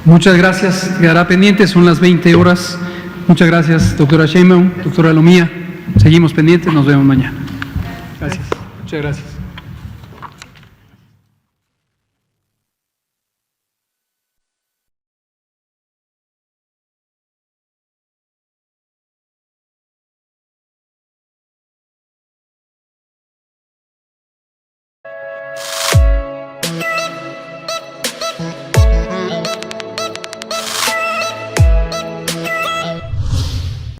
Muchas gracias. Quedará pendiente, son las 20 horas. Muchas gracias, doctora Sheinbaum, doctora Lomía. Seguimos pendientes, nos vemos mañana. Gracias. Muchas gracias.